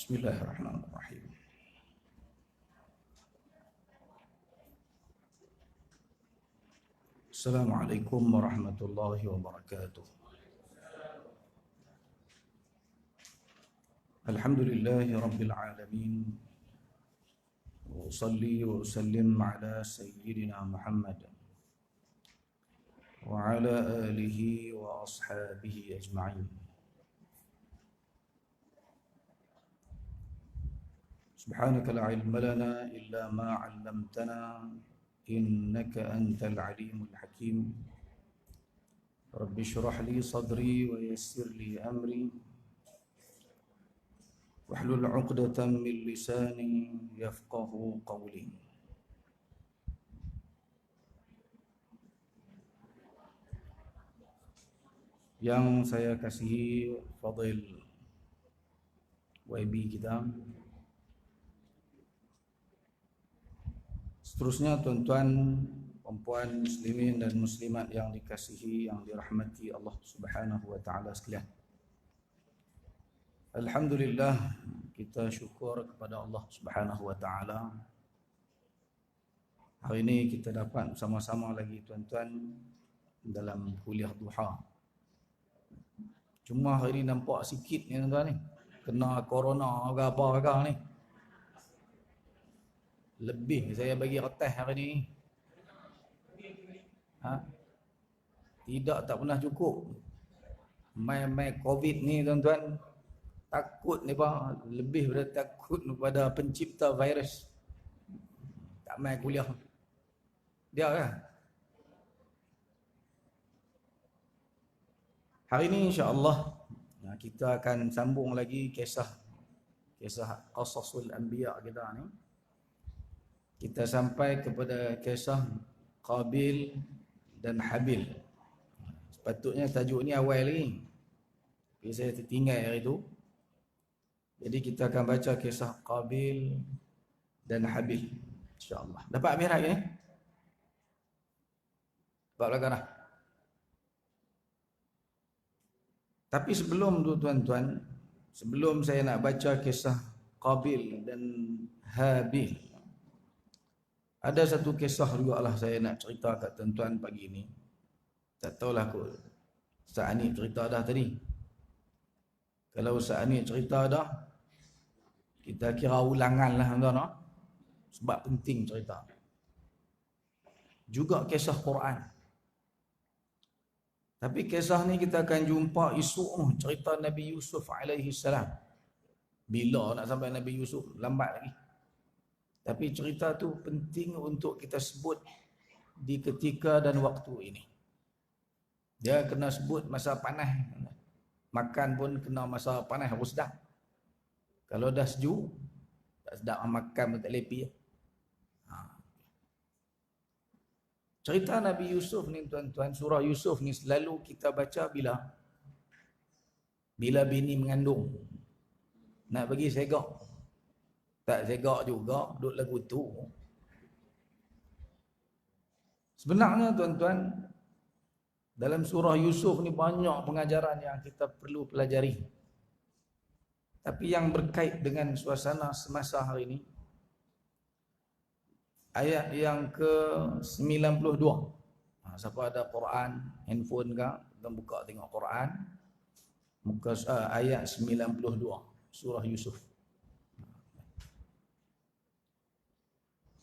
Bismillahirrahmanirrahim. Assalamualaikum warahmatullahi wabarakatuh. Alhamdulillahi rabbil alamin. Wa usalli wa usallim ala sayyidina Muhammad wa ala alihi wa ashabihi ajma'in. Subhanaka la ilma lana illa ma 'allamtana innaka antal alimul hakim. Rabbi shrah li sadri wa yassir li amri wahlul 'uqdatam min lisani yafqahu qawli. Yang saya kasihi Fadil YB kita, seterusnya tuan-tuan, perempuan muslimin dan muslimat yang dikasihi, yang dirahmati Allah Subhanahu wa taala sekalian. Alhamdulillah, kita syukur kepada Allah Subhanahu wa taala. Hari ini kita dapat bersama-sama lagi tuan-tuan dalam kuliah duha. Cuma hari ini nampak sikit ni tuan-tuan ni, kena corona ke apa ke ni. Lebih saya bagi retas hari ni. Tidak, tak pernah cukup. Mai COVID ni tuan-tuan, takut ni pak, lebih daripada takut kepada pencipta virus. Tak mai kuliah. Dia kan? Hari ini insya-Allah kita akan sambung lagi kisah Qasasul Anbiya kita ni. Kita sampai kepada kisah Qabil dan Habil. Sepatutnya tajuk ni awal lagi, tapi saya tertinggal hari itu. Jadi kita akan baca kisah Qabil dan Habil, insya-Allah. Dapat ambil hari ni? Dapat belakang dah. Tapi sebelum tu tuan-tuan, sebelum saya nak baca kisah Qabil dan Habil, ada satu kisah juga lah saya nak cerita kat tuan-tuan pagi ni. Tak tahulah kot Ustaz Ani cerita dah tadi. Kalau Ustaz Ani cerita dah, kita kira ulangan lah tuan-tuan, sebab penting cerita. Juga kisah Quran. Tapi kisah ni kita akan jumpa isu cerita Nabi Yusuf alaihi salam. Bila nak sampai Nabi Yusuf? Lambat lagi. Tapi cerita tu penting untuk kita sebut di ketika dan waktu ini. Dia kena sebut masa panas. Makan pun kena masa panas harus sedap. Kalau dah sejuk, tak sedap makan pun tak lepi. Cerita Nabi Yusuf ni tuan-tuan, surah Yusuf ni selalu kita baca bila bini mengandung. Nak bagi segak. Tak segak juga, duduk lagu tu. Sebenarnya tuan-tuan, dalam surah Yusuf ni banyak pengajaran yang kita perlu pelajari. Tapi yang berkait dengan suasana semasa hari ini, ayat yang ke-92. Siapa ada Quran, handphone ke, kita buka tengok Quran. Muka ayat 92, surah Yusuf.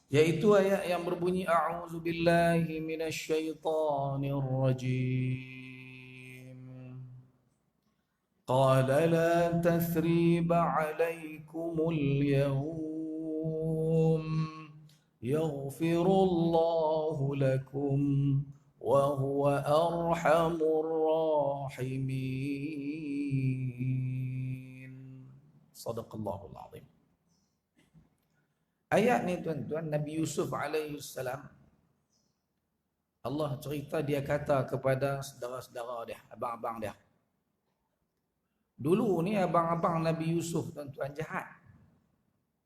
Yaitu ayat yang berbunyi a'udzubillahi minasyaitonir rajim. Qala la tathriba 'alaikumul yawm yaghfirullahu lakum wa huwa arhamur rahimin. Sadaqallahul azim. Ayat ni tuan-tuan, Nabi Yusuf alaihissalam, Allah cerita dia kata kepada saudara-saudara dia, abang-abang dia. Dulu ni abang-abang Nabi Yusuf tuan-tuan jahat.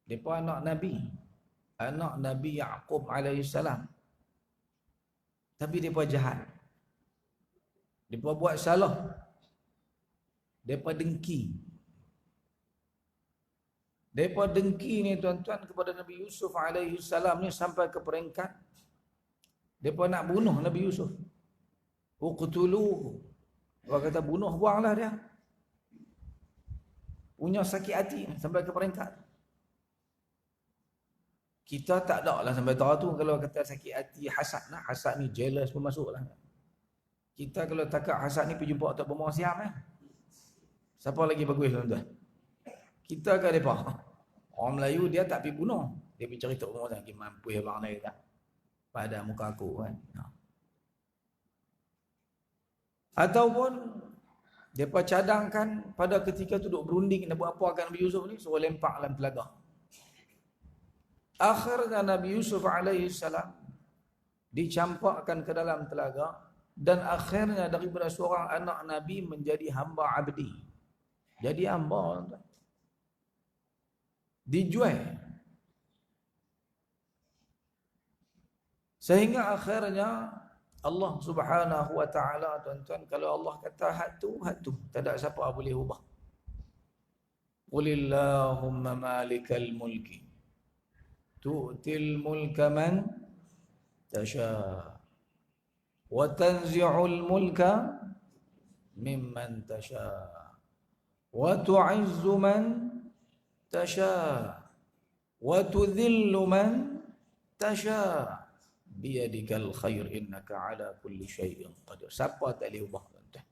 Depa anak Nabi Yaqub alaihissalam. Tapi depa jahat. Depa buat salah. Depa dengki. Depa dengki ni tuan-tuan kepada Nabi Yusuf alaihi salam ni sampai ke peringkat depa nak bunuh Nabi Yusuf. Uqtuluhu. Orang kata bunuh, buanglah dia. Punya sakit hati sampai ke peringkat. Kita tak ada lah sampai tahu tu kalau kata sakit hati hasad lah. Hasad ni jealous pun masuk lah. Kita kalau takak hasad ni pergi jumpa Tok Bomong Siam lah. Siapa lagi bagus tuan-tuan? Kita ke mereka? Orang Melayu dia tak pergi bunuh. Dia pergi cerita orang lagi mampu ya bang ni tak? Pada muka aku kan. Ataupun mereka cadangkan pada ketika tu duduk berunding nak buat apa akan Nabi Yusuf ni, suruh lempak dalam telaga. Akhirnya Nabi Yusuf alaihi salam dicampakkan ke dalam telaga dan akhirnya daripada seorang anak Nabi menjadi hamba abdi. Jadi hamba dijual. Sehingga akhirnya Allah Subhanahu wa taala tuan-tuan, kalau Allah kata hatu, tak ada siapa boleh ubah. Qulillahumma malikal mulki tu'til mulka man tasha wa tanzi'ul mulka mimman tasha wa tu'izzu man tasha wa tudhillu man tasha biyadikal khair innaka ala kulli syai'in qadir. Siapa tak boleh ubah tuan-tuan?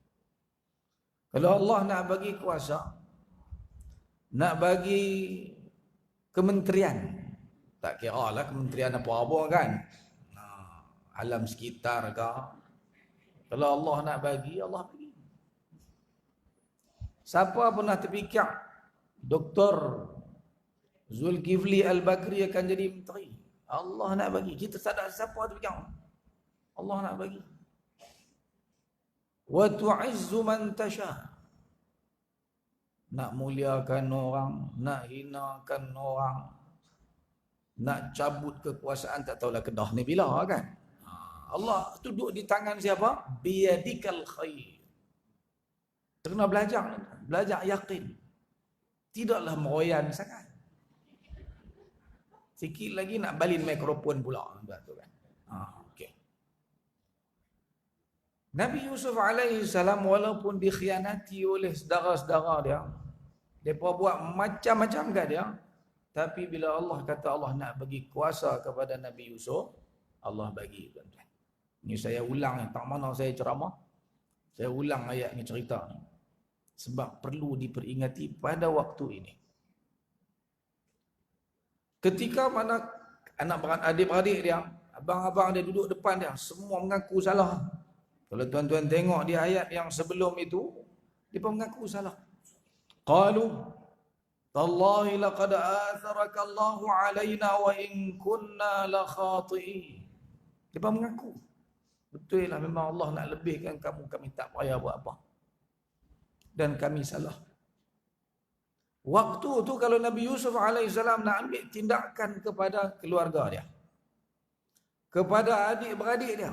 Kalau Allah nak bagi kuasa, nak bagi kementerian, tak kira lah kementerian apa-apa kan, alam sekitar ke, kalau Allah nak bagi, Allah bagi. Siapa pernah terfikir Dr. Zulkifli Al-Bakri akan jadi menteri? Allah nak bagi. Kita tak ada siapa terfikir. Allah nak bagi. Wa tu'izzu man tasha. Nak muliakan orang, nak hinakan orang, nak cabut kekuasaan, tak tahulah kedah ni bila kan. Allah duduk di tangan siapa? Biyadikal khair. Kena belajar yakin. Tidaklah meroyan sangat. Sikit lagi nak balin mikrofon pula tu kan. Okey. Nabi Yusuf alaihi salam walaupun dikhianati oleh saudara-saudara dia, depa buat macam-macam kat dia, tapi bila Allah kata Allah nak bagi kuasa kepada Nabi Yusuf, Allah bagi tuan-tuan. Ni saya ulang, tak mana saya ceramah. Saya ulang ayat ni, cerita ni. Sebab perlu diperingati pada waktu ini. Ketika mana adik-beradik dia, abang-abang dia duduk depan dia, semua mengaku salah. Kalau tuan-tuan tengok di ayat yang sebelum itu, dia pun mengaku salah. Qalu tallahi laqad atharaka Allahu alaina wa in kunna la khati'in. Dia pun mengaku, betul lah memang Allah nak lebihkan kamu, kami tak payah buat apa. Dan kami salah. Waktu tu kalau Nabi Yusuf AS nak ambil tindakan kepada keluarga dia, kepada adik-beradik dia,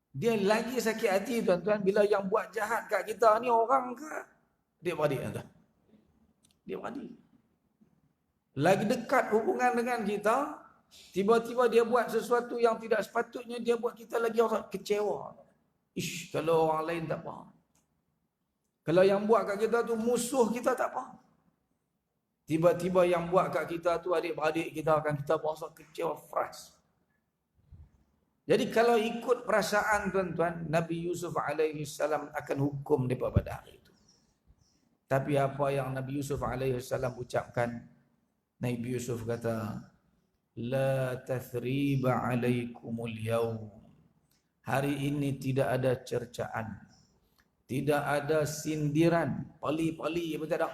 dia lagi sakit hati tuan-tuan bila yang buat jahat kat kita ni orang ke adik-beradik tuan-tuan. Adik-beradik. Lagi dekat hubungan dengan kita, tiba-tiba dia buat sesuatu yang tidak sepatutnya, dia buat kita lagi orang kecewa. Ish, kalau orang lain tak faham. Kalau yang buat kat kita tu musuh kita tak faham. Tiba-tiba yang buat kat kita tu adik-beradik kita, akan kita berasa kecewa, frust. Jadi kalau ikut perasaan tuan-tuan, Nabi Yusuf AS akan hukum mereka pada hari itu. Tapi apa yang Nabi Yusuf AS ucapkan, Nabi Yusuf kata, La tathriba alaikumul yawm. Hari ini tidak ada cercaan, tidak ada sindiran, pali-pali apa tak ada.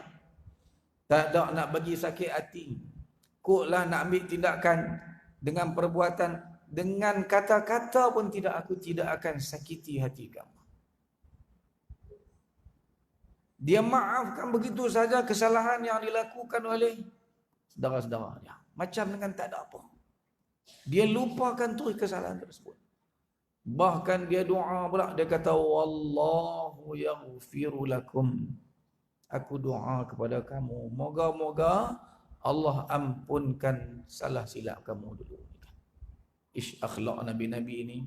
Tak ada nak bagi sakit hati. Koklah nak ambil tindakan dengan perbuatan, dengan kata-kata pun tidak, aku tidak akan sakiti hati kamu. Dia maafkan begitu saja kesalahan yang dilakukan oleh saudara-saudara dia. Macam dengan tak ada apa. Dia lupakan tu kesalahan tersebut. Bahkan dia doa pula, dia kata wallahu yaghfiru lakum. Aku doa kepada kamu, moga-moga Allah ampunkan salah silap kamu dulu. Ish, akhlak Nabi-Nabi ini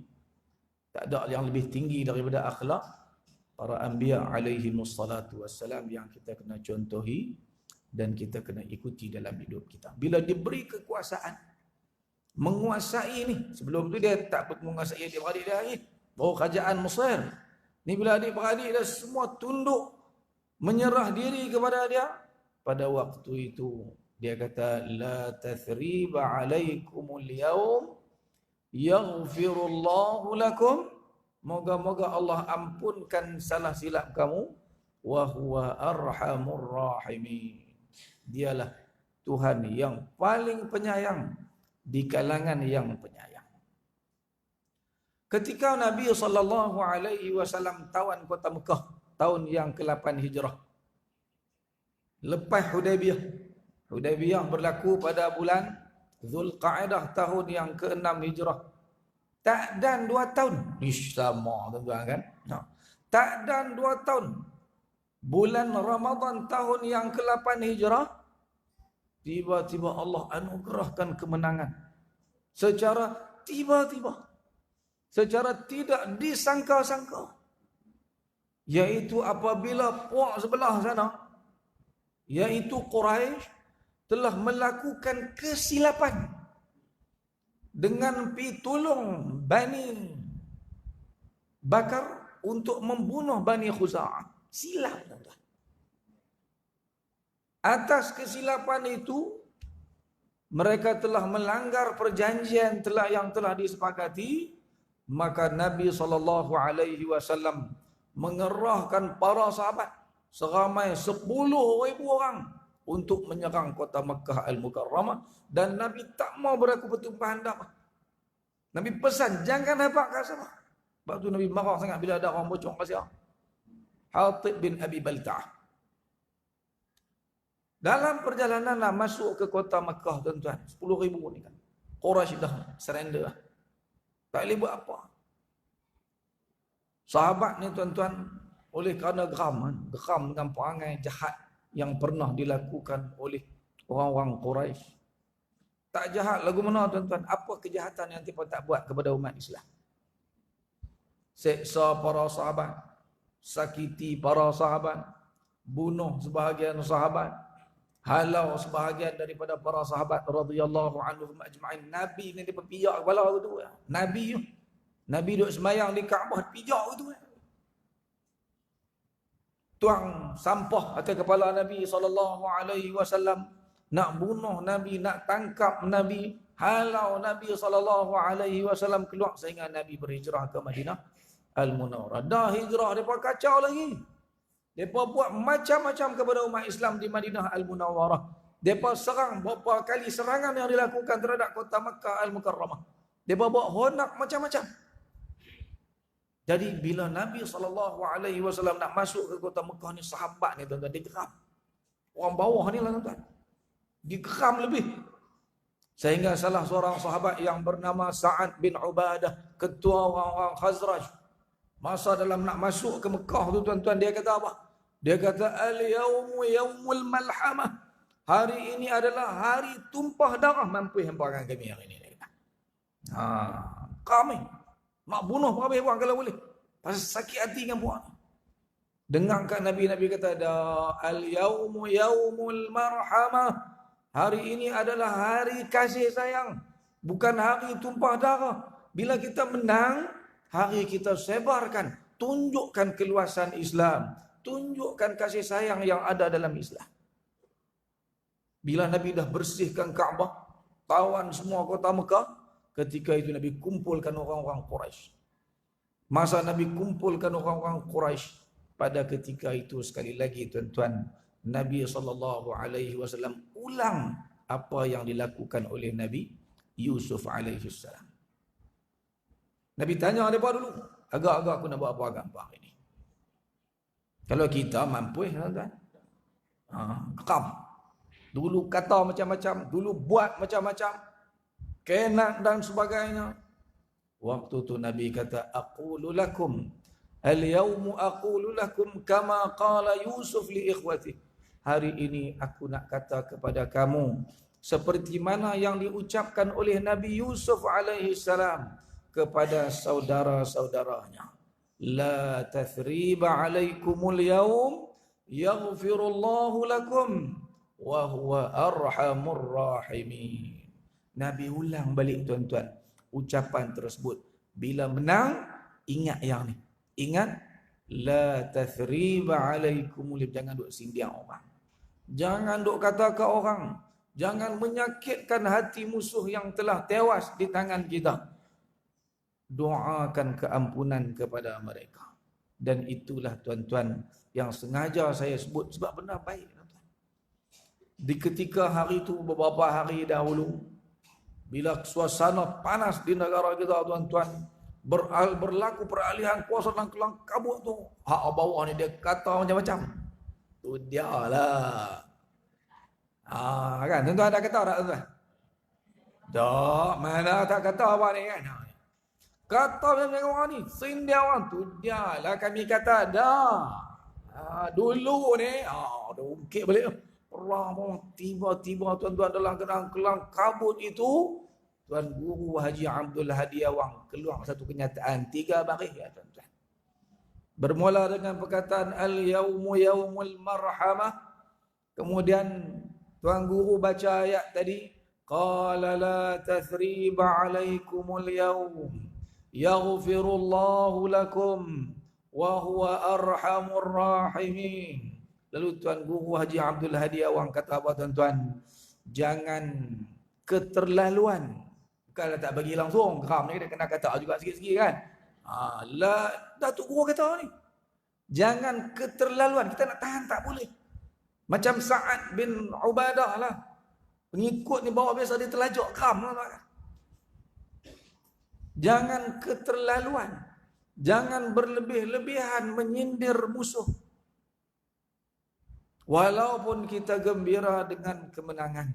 tak ada yang lebih tinggi daripada akhlak para anbiya alaihi wassalatu wassalam yang kita kena contohi dan kita kena ikuti dalam hidup kita. Bila diberi kekuasaan menguasai ni, sebelum tu dia tak menguasai adik-beradik dia ni, baru kerajaan Mesir. Ni bila adik-beradik dah semua tunduk menyerah diri kepada dia, pada waktu itu dia kata la tathriba alaikumul yaum yaghfirullahu lakum, moga-moga Allah ampunkan salah silap kamu, wa huwa arhamur rahimin, dialah Tuhan yang paling penyayang di kalangan yang penyayang. Ketika Nabi SAW tawan kota Mekah tahun yang ke-8 Hijrah, lepas Hudaybiyah berlaku pada bulan Zulqa'adah tahun yang ke-6 Hijrah. Tak dan 2 tahun. Ish, sama tuan-tuan kan? No. Tak dan 2 tahun. Bulan Ramadan tahun yang ke-8 Hijrah, tiba-tiba Allah anugerahkan kemenangan. Secara tiba-tiba. Secara tidak disangka-sangka. Yaitu apabila puak sebelah sana, yaitu Quraisy, telah melakukan kesilapan dengan pitulung Bani Bakar untuk membunuh Bani Khuza'ah. Silap. Atas kesilapan itu, mereka telah melanggar perjanjian yang telah disepakati, maka Nabi SAW mengerahkan para sahabat seramai 10,000 orang untuk menyerang kota Makkah Al-Mukarramah, dan Nabi tak mau berlaku pertumpahan darah. Nabi pesan jangan habaq kat siapa. Sebab tu Nabi marah sangat bila ada orang bocong kat siapa. Hatib bin Abi Balta'ah. Dalam perjalanan nak masuk ke kota Makkah, tuan-tuan, 10,000 ni kan. Quraisy dah surrender. Tak boleh buat apa. Sahabat ni, tuan-tuan, oleh kerana geram dengan perangai jahat yang pernah dilakukan oleh orang-orang Quraisy. Tak jahat lagu mana, tuan-tuan? Apa kejahatan yang mereka tak buat kepada umat Islam? Seksa para sahabat, sakiti para sahabat, bunuh sebahagian sahabat, halau sebahagian daripada para sahabat radhiyallahu anhum ajma'in. Nabi ni dia pijak kepala tu. Nabi duduk semayang di Kaabah, pijak tu. Tuang sampah atas kepala Nabi SAW, nak bunuh Nabi, nak tangkap Nabi, halau Nabi SAW keluar sehingga Nabi berhijrah ke Madinah Al-Munawwarah. Dah hijrah, mereka kacau lagi. Mereka buat macam-macam kepada umat Islam di Madinah Al-Munawwarah. Mereka serang, beberapa kali serangan yang dilakukan terhadap kota Makkah Al-Mukarramah. Mereka buat honak macam-macam. Jadi bila Nabi SAW nak masuk ke kota Mekah ni, sahabat ni, tuan-tuan, dia geram. Orang bawah ni lah, tuan-tuan, dia geram lebih. Sehingga salah seorang sahabat yang bernama Sa'ad bin Ubadah, ketua orang-orang Khazraj, masa dalam nak masuk ke Mekah tu, tuan-tuan, dia kata apa? Dia kata, al-yawmu yawmul malhamah. Hari ini adalah hari tumpah darah. Mampu hempakan kami hari ini. Kami nak bunuh habis buang kalau boleh. Pasal sakit hati dengan buang. Dengarkan Nabi kata, al-yawmu yawmul marhamah. Hari ini adalah hari kasih sayang, bukan hari tumpah darah. Bila kita menang, hari kita sebarkan, tunjukkan keluasan Islam, tunjukkan kasih sayang yang ada dalam Islam. Bila Nabi dah bersihkan Kaabah, tawan semua kota Mekah, ketika itu Nabi kumpulkan orang-orang Quraisy. Masa Nabi kumpulkan orang-orang Quraisy, pada ketika itu sekali lagi, tuan-tuan, Nabi SAW ulang apa yang dilakukan oleh Nabi Yusuf AS. Nabi tanya mereka dulu, agak-agak aku nak buat apa agak hari ini? Kalau kita mampu, tuan-tuan, gekam. Dulu kata macam-macam, dulu buat macam-macam, kenak dan sebagainya. Waktu tu Nabi kata, aqulu lakum al-yawmu aqulu lakum kama qala Yusuf li ikhwati. hari ini aku nak kata kepada kamu seperti mana yang diucapkan oleh Nabi Yusuf alaihi salam kepada saudara-saudaranya. La tathriba alaikumul yaum yaghfirullahu lakum wa huwa arhamur rahimin. Nabi ulang balik tuan-tuan ucapan tersebut. Bila menang, ingat yang ni. Ingat, la tathriba alaikumul yaum. Jangan duk sindiang orang. Jangan duk kata ke orang. Jangan menyakitkan hati musuh yang telah tewas di tangan kita. Doakan keampunan kepada mereka. Dan itulah tuan-tuan yang sengaja saya sebut sebab benar baik. Di ketika hari itu beberapa hari dahulu, bila suasana panas di negara kita tuan-tuan, berlaku peralihan kuasa dan kelang kabut tu, hak bawah ni dia kata macam-macam. Tu dia lah. Kan tuan-tuan ada kata tak tuan? Tak, mana tak kata apa ni kan? Kata macam orang ni, sindia orang tu dia lah kami kata dah. Dulu ni, dah ungkit balik. Perang tiba-tiba tuan-tuan dalam kelang kabut itu, Tuan Guru Haji Abdul Hadi Awang keluar satu kenyataan 3 baris ya tuan-tuan. Bermula dengan perkataan al-yaumu yaumul marhamah. Kemudian Tuan Guru baca ayat tadi, qala la tathriba alaikumul yaum yaghfirullahu lakum wa huwa arhamur rahimin. Lalu Tuan Guru Haji Abdul Hadi Awang kata apa tuan-tuan? Jangan keterlaluan. Bukanlah tak bagi langsung, geram ni dia kena kata juga sikit-sikit kan. Datuk Guru kata ni. Jangan keterlaluan, kita nak tahan tak boleh. Macam Sa'ad bin Ubadah lah. Pengikut ni bawa biasa dia terlajak geram lah. Jangan keterlaluan. Jangan berlebih-lebihan menyindir musuh. Walaupun kita gembira dengan kemenangan.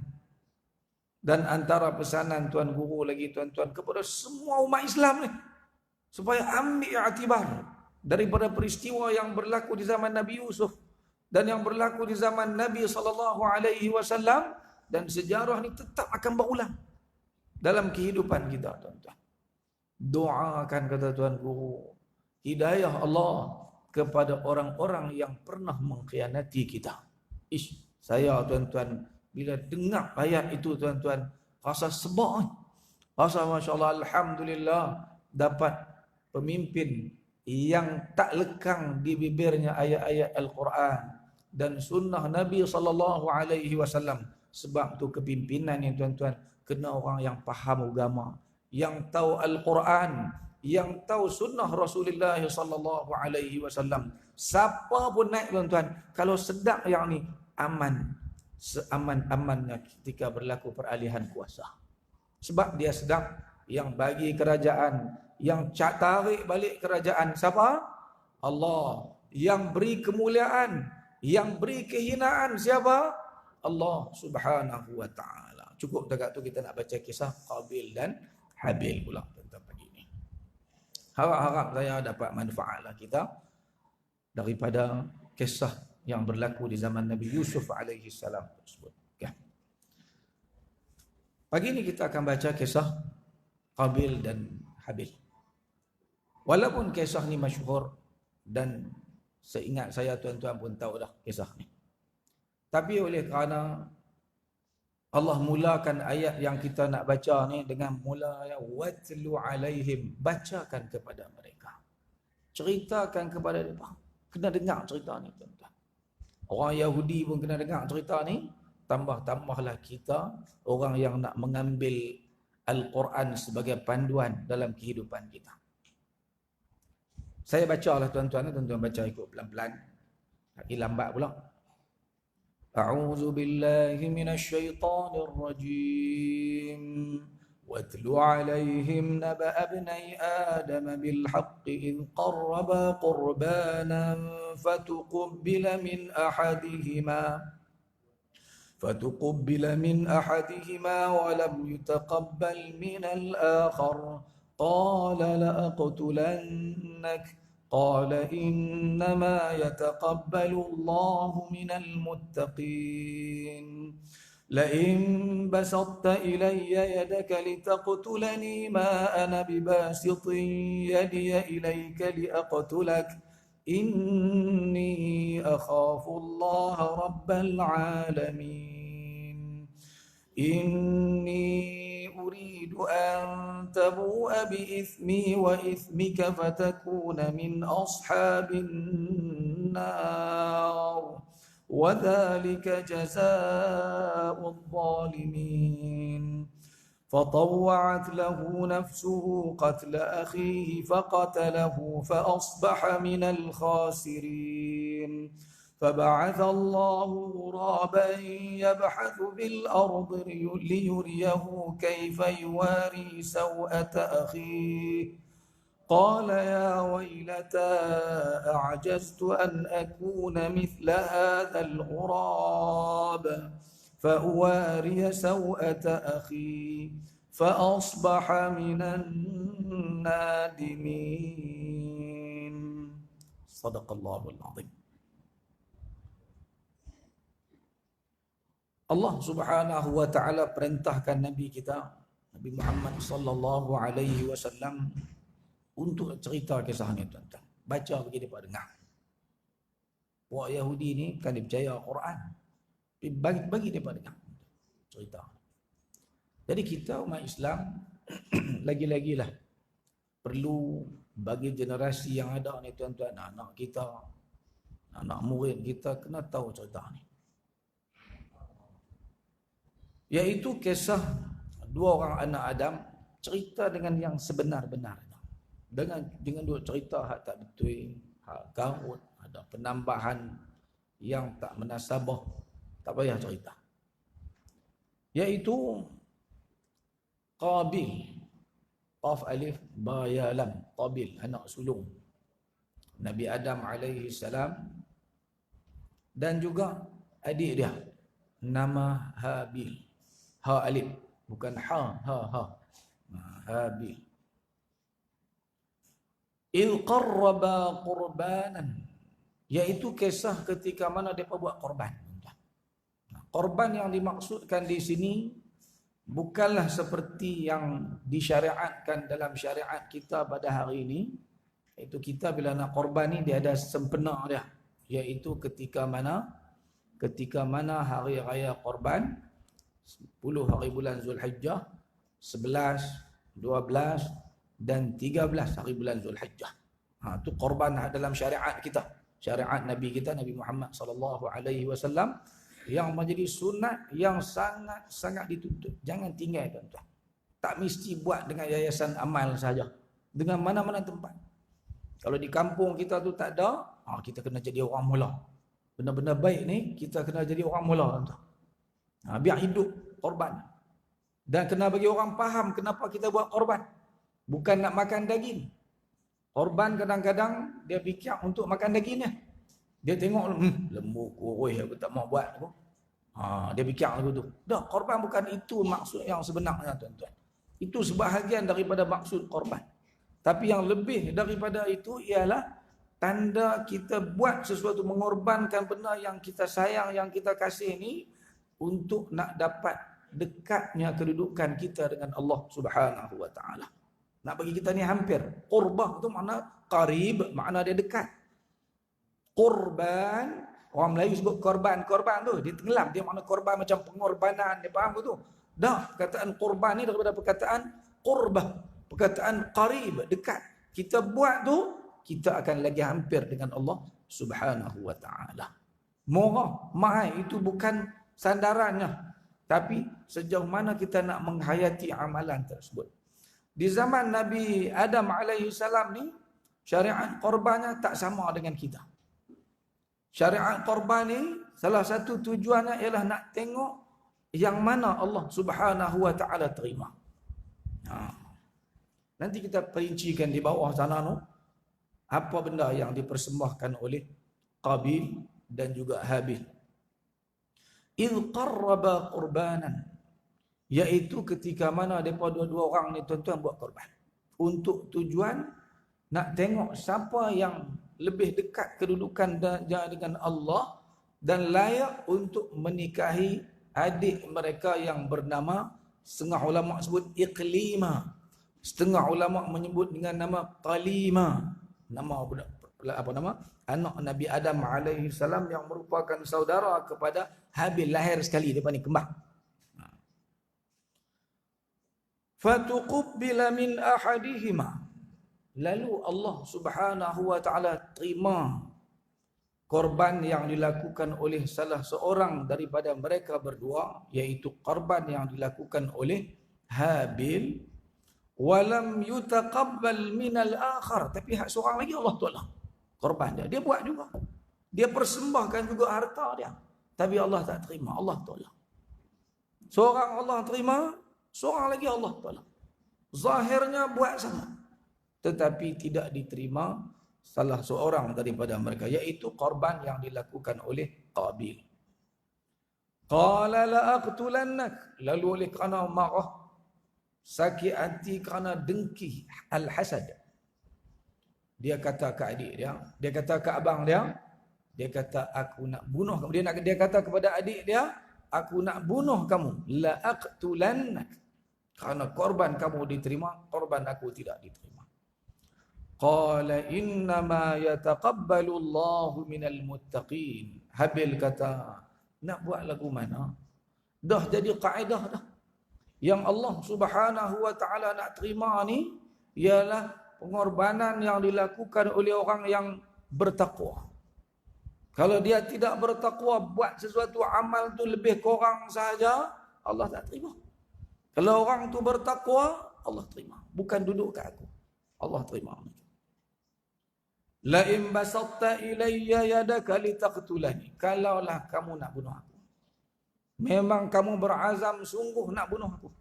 Dan antara pesanan Tuan Guru lagi tuan-tuan kepada semua umat Islam ni, supaya ambil i'tibar daripada peristiwa yang berlaku di zaman Nabi Yusuf dan yang berlaku di zaman Nabi SAW, dan sejarah ni tetap akan berulang dalam kehidupan kita tuan-tuan. Doakan kata Tuan Guru, hidayah Allah kepada orang-orang yang pernah mengkhianati kita. Saya tuan-tuan bila dengar ayat itu tuan-tuan rasa sebab, rasa masya-Allah, alhamdulillah dapat pemimpin yang tak lekang di bibirnya ayat-ayat Al-Quran dan sunnah Nabi SAW. Sebab tu kepimpinan ni tuan-tuan kena orang yang faham agama, yang tahu Al-Quran, yang tahu sunnah Rasulullah SAW. Siapa pun naik tuan-tuan, kalau sedap yang ni, aman. Seaman-amannya ketika berlaku peralihan kuasa. Sebab dia sedap yang bagi kerajaan, yang tarik balik kerajaan siapa? Allah. Yang beri kemuliaan, yang beri kehinaan siapa? Allah Subhanahu wa ta'ala. Cukup dekat tu kita nak baca kisah Qabil dan Habil pula tentang pagi ini. Harap-harap saya dapat manfaatlah kita daripada kisah yang berlaku di zaman Nabi Yusuf alaihi salam tersebut. Okay. Pagi ini kita akan baca kisah Qabil dan Habil. Walaupun kisah ni masyhur dan seingat saya tuan-tuan pun tahu dah kisah ni. Tapi oleh kerana Allah mulakan ayat yang kita nak baca ni dengan mula ayat watlu alaihim, bacakan kepada mereka. Ceritakan kepada mereka. Kena dengar cerita ni tuan-tuan. Orang Yahudi pun kena dengar cerita ni. Tambah-tambahlah kita orang yang nak mengambil Al-Quran sebagai panduan dalam kehidupan kita. Saya bacalah tuan-tuan, tuan-tuan baca ikut pelan-pelan. Lagi lambat pula. A'udzu billahi minasy syaithanir rajim. واتل عليهم نبأ ابني آدم بالحق إذ قربا قربانا فتقبل من أحدهما ولم يتقبل من الآخر قال لأقتلنك Qala innama yataqabbalu Allahu minal muttaqin. لئن بسطت إلي يدك لتقتلني ما أنا بباسط يدي إليك لأقتلك إني أخاف الله رب العالمين إني أريد أن تبوء بإثمي وإثمك فتكون من أصحاب النار وذلك جزاء الظالمين فطوعت له نفسه قتل أخيه فقتله فأصبح من الخاسرين فبعث الله غرابا يبحث في الأرض ليريه كيف يواري سوءة أخيه قال يا ويلتى أعجزت أن أكون مثل هذا الغراب فأواري سوءة أخي فأصبح من النادمين صدق الله العظيم. Allah Subhanahu wa taala perintahkan Nabi kita Nabi Muhammad sallallahu alaihi wasallam untuk cerita kisah ni tuan-tuan. Baca bagi mereka dengar. Orang Yahudi ni kan dia percaya Al-Quran. Bagi mereka dengar. Cerita. Jadi kita umat Islam lagi-lagilah perlu bagi generasi yang ada ni tuan-tuan, anak kita, anak murid kita kena tahu cerita ni. Iaitu kisah dua orang anak Adam cerita dengan yang sebenar-benarnya. Dengan dua cerita hak tak betul, hak garut, ada penambahan yang tak menasabah, tak payah cerita. Iaitu Qabil, Qaf alif ba ya lam, Qabil anak sulung Nabi Adam alaihi salam, dan juga adik dia nama Habil, ha alif bukan ha, Habil. Il qarraba qurbanan, iaitu kisah ketika mana mereka buat korban. Korban yang dimaksudkan di sini bukanlah seperti yang disyariatkan dalam syariat kita pada hari ini. Itu kita bila nak korban ni dia ada sempena dia, iaitu ketika mana hari raya korban 10 hari bulan Zulhijjah, 11, 12 dan 13 hari bulan Zulhijjah. Itu korban dalam syariat kita, syariat Nabi kita Nabi Muhammad sallallahu alaihi wasallam, yang menjadi sunat yang sangat dituntut. Jangan tinggal tuan-tuan. Tak mesti buat dengan yayasan amal saja, dengan mana-mana tempat. Kalau di kampung kita tu tak ada, kita kena jadi orang mula. Benda-benda baik ni kita kena jadi orang mula tuan-tuan. Biar hidup korban. Dan kena bagi orang faham kenapa kita buat korban. Bukan nak makan daging. Korban kadang-kadang dia fikir untuk makan dagingnya. Dia tengok lembu kurus aku tak mau buat aku. Dia fikir lagu tu. Dah, korban bukan itu maksud yang sebenarnya tuan-tuan. Itu sebahagian daripada maksud korban. Tapi yang lebih daripada itu ialah tanda kita buat sesuatu, mengorbankan benda yang kita sayang, yang kita kasih ni untuk nak dapat dekatnya kedudukan kita dengan Allah Subhanahu wa taala. Nak bagi kita ni hampir. Qurbah tu makna qarib, makna dia dekat. Qurban, orang Melayu sebut korban. Korban tu dia tenggelam, dia makna korban macam pengorbanan, dia faham tu? Dah, perkataan korban ni daripada perkataan qurbah, perkataan qarib, dekat. Kita buat tu, kita akan lagi hampir dengan Allah Subhanahu wa taala. Murah, mahal itu bukan sandarannya, tapi sejauh mana kita nak menghayati amalan tersebut. Di zaman Nabi Adam alaihi salam ni, syariat korbannya tak sama dengan kita. Syariat korban ni salah satu tujuannya ialah nak tengok yang mana Allah Subhanahu wa taala terima. Nanti kita perincikan di bawah sana tu apa benda yang dipersembahkan oleh Qabil dan juga Habil. Il qarraba qurbanan, iaitu ketika mana mereka dua-dua orang ni tuan-tuan buat korban untuk tujuan nak tengok siapa yang lebih dekat kedudukan dengan Allah dan layak untuk menikahi adik mereka yang bernama, setengah ulama sebut Iqlima, setengah ulama menyebut dengan nama Qalima, nama apa nama anak Nabi Adam alaihi salam yang merupakan saudara kepada Habil, lahir sekali depan ni kembar. Fatuqbila min ahadihima, lalu Allah Subhanahu wa taala terima korban yang dilakukan oleh salah seorang daripada mereka berdua, iaitu korban yang dilakukan oleh Habil. Walam yutaqabbal minal akhar, tapi hak seorang lagi Allah tolak korban dia buat juga, dia persembahkan juga harta dia, tapi Allah tak terima, Allah tolak. Seorang Allah terima, seorang lagi Allah tolak. Zahirnya buat sama, tetapi tidak diterima salah seorang daripada mereka, iaitu korban yang dilakukan oleh Qabil. Qala la aqtulannak, lalu oleh kerana marah, sakit hati kerana dengki, al-hasad, dia kata ke adik dia kata ke abang dia kata aku nak bunuh kamu. Dia kata kepada adik dia, aku nak bunuh kamu, la aqtulannak, kerana korban kamu diterima, korban aku tidak diterima. Qala innama yataqabbalu Allahu minal muttaqin. Habil kata, nak buat lagu mana? Dah jadi kaedah dah. Yang Allah Subhanahu wa taala nak terima ni ialah pengorbanan yang dilakukan oleh orang yang bertakwa. Kalau dia tidak bertakwa, buat sesuatu amal tu lebih kurang saja, Allah tak terima. Kalau orang tu bertakwa, Allah terima. Bukan duduk kat aku, Allah terima. La in basatta ilayya yadaka litaqtulani, kalaulah kamu nak bunuh aku, memang kamu berazam sungguh nak bunuh aku,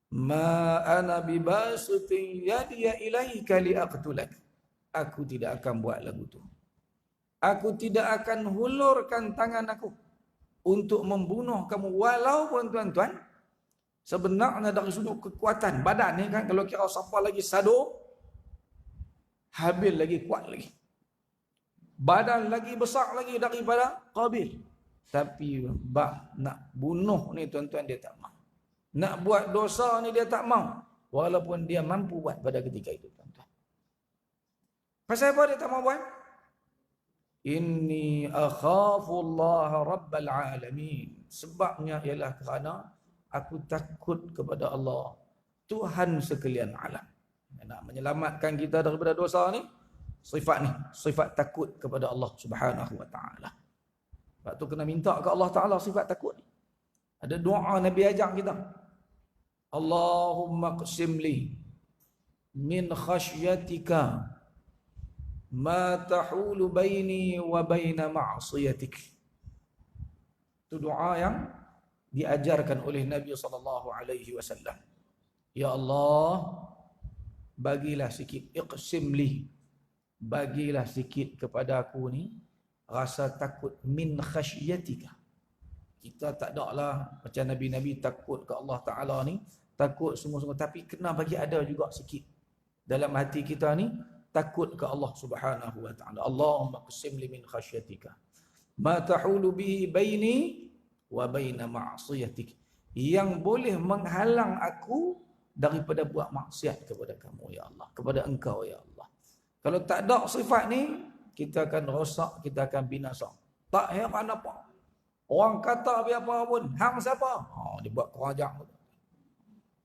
ma ana bibasutin yadiya ilaika liaqtulak, aku tidak akan buat lagu tu. Aku tidak akan hulurkan tangan aku untuk membunuh kamu. Walaupun tuan-tuan, sebenarnya dari sudut kekuatan badan ni kan, kalau kira siapa lagi sado, Habil lagi kuat lagi, badan lagi besar lagi daripada Qabil. Tapi nak bunuh ni tuan-tuan dia tak mau. Nak buat dosa ni dia tak mau. Walaupun dia mampu buat pada ketika itu tuan-tuan. Pasal apa dia tak mau buat? Inni akhafu Allah Rabbal Alamin. Sebabnya ialah kerana aku takut kepada Allah, Tuhan sekalian alam. Nak menyelamatkan kita daripada dosa ni, sifat ni, sifat takut kepada Allah Subhanahu wa taala. Sebab tu kena minta ke Allah Ta'ala sifat takut. Ada doa Nabi ajak kita, Allahumma qsim li min khasyatika ma tahulu baini wa baina ma'siyatik. Itu doa yang diajarkan oleh Nabi SAW. Ya Allah, bagilah sikit, iqsim li, bagilah sikit kepada aku ni rasa takut, min khasyatika. Kita tak ada lah macam Nabi-Nabi takut ke Allah Ta'ala ni, takut semua-semua, tapi kena bagi ada juga sikit dalam hati kita ni takut ke Allah Subhanahu wa Ta'ala. Allahumma qsim li min khasyatika ma tahulu bihi baini wa baina ma'siyatik, yang boleh menghalang aku daripada buat maksiat kepada kamu ya Allah, kepada engkau ya Allah. Kalau tak ada sifat ni, kita akan rosak, kita akan binasa. Tak heran apa, orang kata apa pun, hang siapa? Dia buat kerajaan,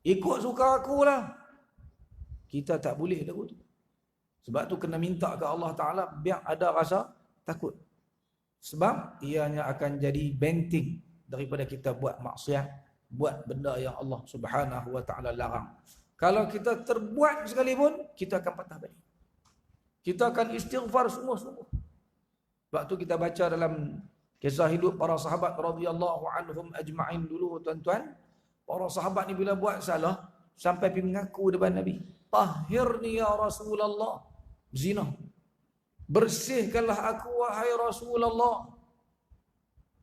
ikut suka aku lah. Kita tak boleh lagu tu. Sebab tu kena minta ke Allah Ta'ala biar ada rasa takut. Sebab ianya akan jadi benteng daripada kita buat maksiat, buat benda yang Allah Subhanahu wa Ta'ala larang. Kalau kita terbuat sekalipun, kita akan patah balik. Kita akan istighfar sungguh-sungguh. Sebab tu kita baca dalam kisah hidup para sahabat radhiyallahu anhum ajma'in dulu tuan-tuan. Para sahabat ni bila buat salah, sampai pergi mengaku depan Nabi, tahhirni ya Rasulullah, zina, bersihkanlah aku wahai Rasulullah.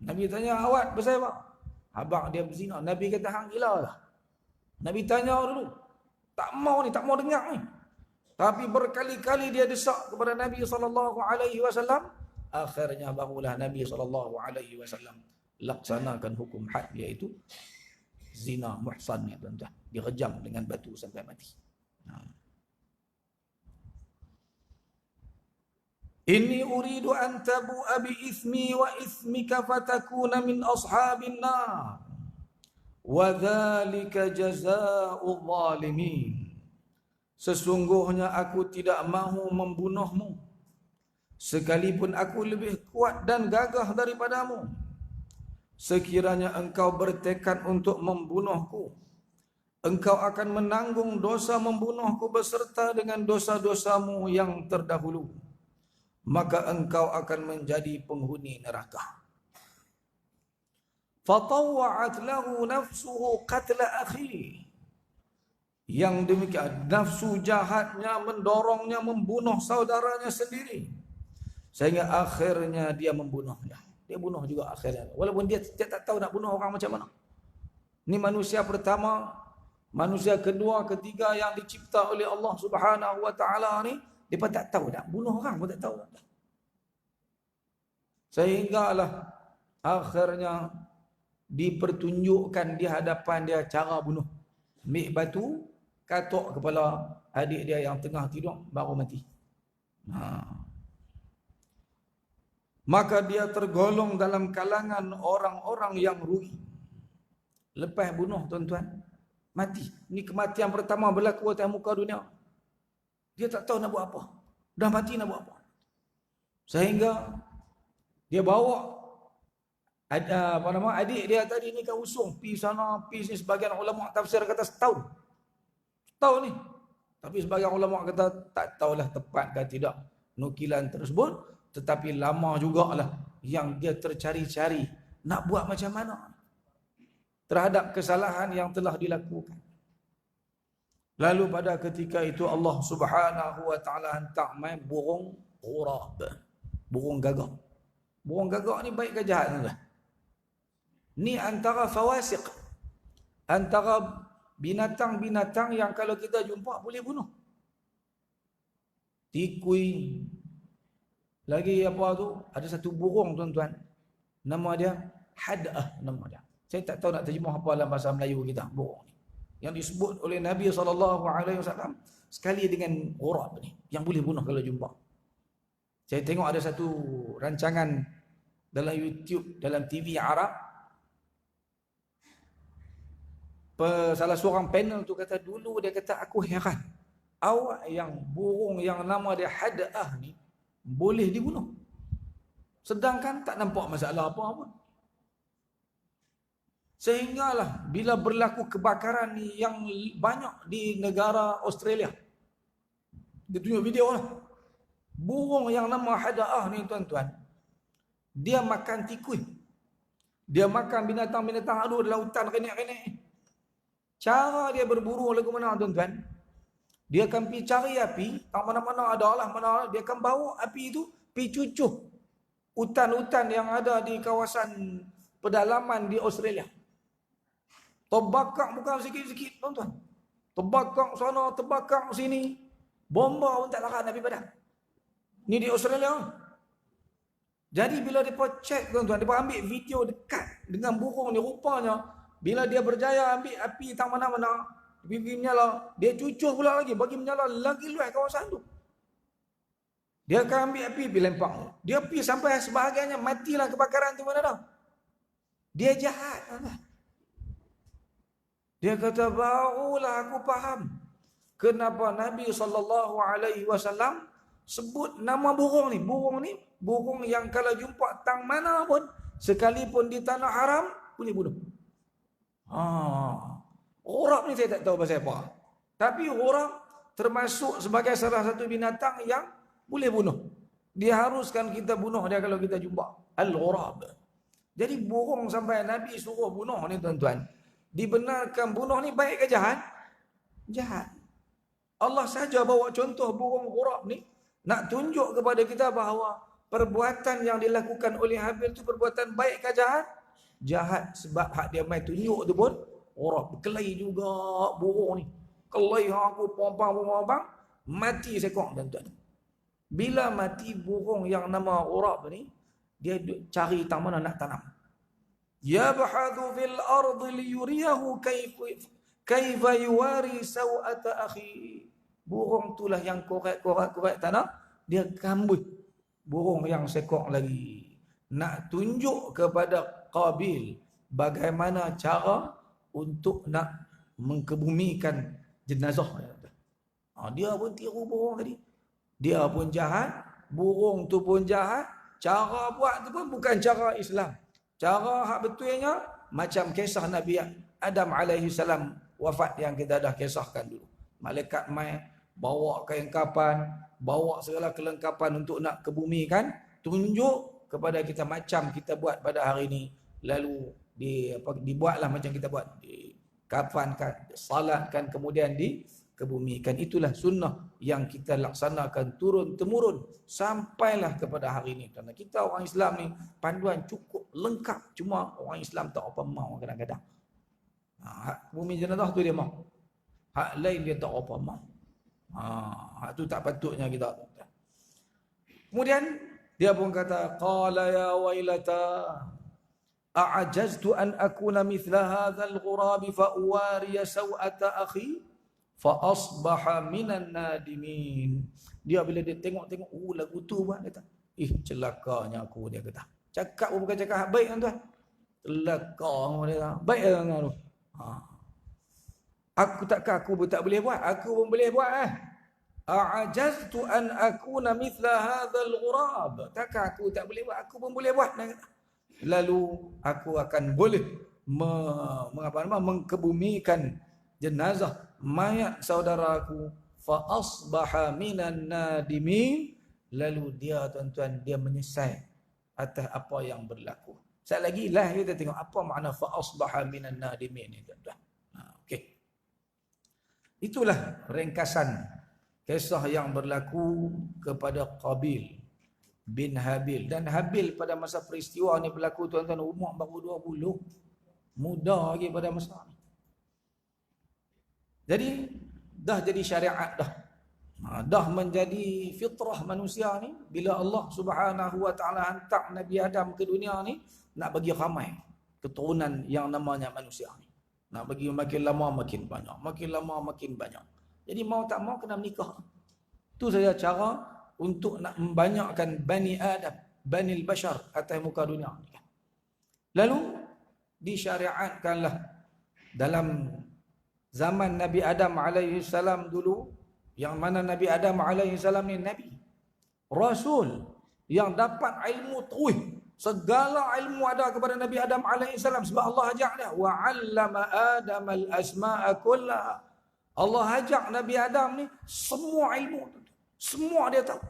Nabi tanya, awak pasal apa? Abang dia berzina. Nabi kata, hang gila lah. Nabi tanya dulu, tak mau ni, tak mau dengar ni. Tapi berkali-kali dia desak kepada Nabi SAW. Akhirnya barulah Nabi SAW laksanakan hukum had, iaitu zina muhsan, ya tuan-tuan. Direjam dengan batu sampai mati. Inni uridu an tabu'a bi ithmi wa ithmika fatakuna min ashabin nar. Wa dzalika jazaa'ul zalimin. Sesungguhnya aku tidak mahu membunuhmu, sekalipun aku lebih kuat dan gagah daripadamu. Sekiranya engkau bertekad untuk membunuhku, engkau akan menanggung dosa membunuhku beserta dengan dosa-dosamu yang terdahulu. Maka engkau akan menjadi penghuni neraka. Fatawwa'at lahu nafsuhu qatla akhihi. Yang demikian, nafsu jahatnya mendorongnya membunuh saudaranya sendiri, sehingga akhirnya dia membunuhnya. Dia bunuh juga akhirnya, walaupun dia tak tahu nak bunuh orang macam mana. Ini manusia pertama, manusia kedua, ketiga yang dicipta oleh Allah Subhanahu wa taala ni, dia pun tak tahu nak bunuh orang pun tak tahu. Sehinggalah akhirnya dipertunjukkan di hadapan dia cara bunuh. Ambil batu, katuk kepala adik dia yang tengah tidur, baru mati. Maka dia tergolong dalam kalangan orang-orang yang rugi. Lepas bunuh, tuan-tuan, mati. Ini kematian pertama berlaku atas muka dunia. Dia tak tahu nak buat apa. Dah mati nak buat apa. Sehingga dia bawa adik dia tadi ni kan usung pi sana, pi sini. Sebagian ulama tafsir kata setahun ni. Tapi sebagian ulama kata tak tahulah tepat ke tidak nukilan tersebut, tetapi lama jugalah yang dia tercari-cari nak buat macam mana terhadap kesalahan yang telah dilakukan. Lalu pada ketika itu Allah Subhanahu wa taala hantar main burung ghurab, burung gagak. Burung gagak ni baik ke jahat, tuan-tuan? Ni antara fawasiq, antara binatang-binatang yang kalau kita jumpa boleh bunuh. Tikui. Lagi apa tu? Ada satu burung, tuan-tuan. Nama dia had'ah, nama dia. Saya tak tahu nak terjemah apa dalam bahasa Melayu kita, burung ni. Yang disebut oleh Nabi SAW sekali dengan ghurab ni, yang boleh bunuh kalau jumpa. Saya tengok ada satu rancangan dalam YouTube, dalam TV Arab. Salah seorang panel tu kata, dulu dia kata, aku heran, awak yang burung yang nama dia had'ah ni boleh dibunuh, sedangkan tak nampak masalah apa-apa. Sehinggalah bila berlaku kebakaran yang banyak di negara Australia, dia tunjuk video lah, burung yang nama had'ah ni, tuan-tuan, dia makan tikui, dia makan binatang-binatang ada dalam hutan renek-renek. Cara dia berburu lagu mana, tuan-tuan? Dia akan pergi cari api, tak mana-mana ada lah, mana dia akan bawa api itu pergi cucuh hutan-hutan yang ada di kawasan pedalaman di Australia. Terbakar bukan sikit-sikit, tuan-tuan. Terbakar sana, terbakar sini. Bomba pun tak larat Nabi Padang. Ni di Australia. Jadi bila mereka check, tuan-tuan, mereka ambil video dekat dengan burung ni, rupanya bila dia berjaya ambil api tak mana-mana, dia menyala, dia cucuh pula lagi, bagi menyala lagi luas kawasan tu. Dia akan ambil api, pergi lempang. Dia pergi sampai sebahagiannya, matilah kebakaran tu mana dah. Dia jahat, tuan-tuan. Dia kata, barulah aku faham kenapa Nabi SAW sebut nama burung ni. Burung ni, burung yang kalau jumpa tang mana pun, sekalipun di tanah haram, boleh bunuh. Ghurab ni saya tak tahu pasal apa. Tapi ghurab termasuk sebagai salah satu binatang yang boleh bunuh. Diharuskan kita bunuh dia kalau kita jumpa. Al-ghurab. Jadi burung sampai Nabi suruh bunuh ni, tuan-tuan. Dibenarkan bunuh ni baik ke jahat? Jahat. Allah saja bawa contoh burung ghurab ni nak tunjuk kepada kita bahawa perbuatan yang dilakukan oleh Habil tu perbuatan baik ke jahat? Jahat. Sebab hak dia main tunjuk tu pun ghurab. Berkelahi juga burung ni. Kelai aku pompang-pompang. Mati sekok tuan-tuan. Bila mati burung yang nama ghurab ni, dia cari tang mana nak tanam. Yabhathu fil ardi liyuriyahu kaifa yuwari sawata akhi. Burung itulah yang korek tanah, dia kambut burung yang sekok lagi. Nak tunjuk kepada Qabil bagaimana cara untuk nak mengkebumikan jenazah. Dia pun tiru burung tadi. Dia pun jahat, burung tu pun jahat. Cara buat tu pun bukan cara Islam. Cara hak betulnya macam kisah Nabi Adam alaihi salam wafat yang kita dah kisahkan dulu. Malaikat mai bawa kain kapan, bawa segala kelengkapan untuk nak kebumikan, tunjuk kepada kita macam kita buat pada hari ini. Lalu dibuatlah macam kita buat, dikafankan, salatkan, kemudian dikebumikan. Itulah sunnah yang kita laksanakan turun temurun sampailah kepada hari ini. Karena kita orang Islam ni panduan cukup lengkap, cuma orang Islam tak apa mau kadang-kadang. Hak bumi jenazah tu dia mau, hak lain dia tak apa mau. Hak tu tak patutnya kita. Kemudian dia pun kata, qala ya wailata a'ajaztu an akuna mithla hadzal ghurab fa uwariya sawata akhi fa asbaha minan nadimin. Dia bila dia tengok lagu tu buat, kata, celakanya aku, dia kata. Cakap pun bukan cakap baik tuan. Celaka dia kata. Baik dengan tu. Aku tak boleh buat, aku pun boleh buat A'ajaztu an akuna mithla hadzal ghurab. Takkan aku tak boleh buat, aku pun boleh buat. Lalu aku akan boleh mengkebumikan jenazah mayat saudaraku. Fa asbaha minan nadimin. Lalu dia tuan-tuan, dia menyesal atas apa yang berlaku. Sekali lagi lah kita tengok apa makna fa asbaha minan nadimin ni tuan-tuan. Okey. Itulah ringkasan kisah yang berlaku kepada Qabil bin Habil. Dan Habil pada masa peristiwa ni berlaku tuan-tuan, umur baru 20. Muda lagi pada masa ni. Jadi dah jadi syariat dah. Dah menjadi fitrah manusia ni. Bila Allah Subhanahu wa taala hantar Nabi Adam ke dunia ni, nak bagi ramai keturunan yang namanya manusia ni. Nak bagi makin lama makin banyak, makin lama makin banyak. Jadi mau tak mau kena menikah. Itu saja cara untuk nak membanyakkan Bani Adam, Bani al-Bashar atas muka dunia. Lalu disyariatkanlah dalam zaman Nabi Adam alaihi salam dulu, yang mana Nabi Adam alaihi salam ni Nabi, Rasul yang dapat ilmu terus. Segala ilmu ada kepada Nabi Adam alaihi salam sebab Allah ajak dia, wa 'allama Adam al-asma'a kullaha. Allah ajak Nabi Adam ni semua ilmu, semua dia tahu.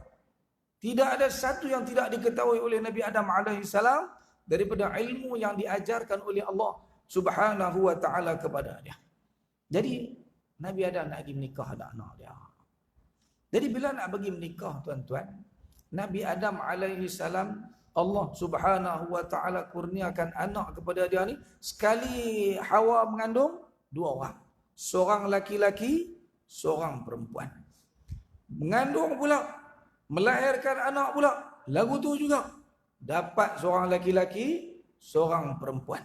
Tidak ada satu yang tidak diketahui oleh Nabi Adam alaihi salam daripada ilmu yang diajarkan oleh Allah Subhanahu wa taala kepada dia. Jadi Nabi Adam nak pergi menikah ada anak dia. Jadi bila nak pergi menikah tuan-tuan, Nabi Adam alaihi salam, Allah Subhanahu wa taala kurniakan anak kepada dia ni. Sekali Hawa mengandung 2 orang. Seorang laki-laki, seorang perempuan. Mengandung pula, melahirkan anak pula. Lagu tu juga dapat seorang laki-laki, seorang perempuan.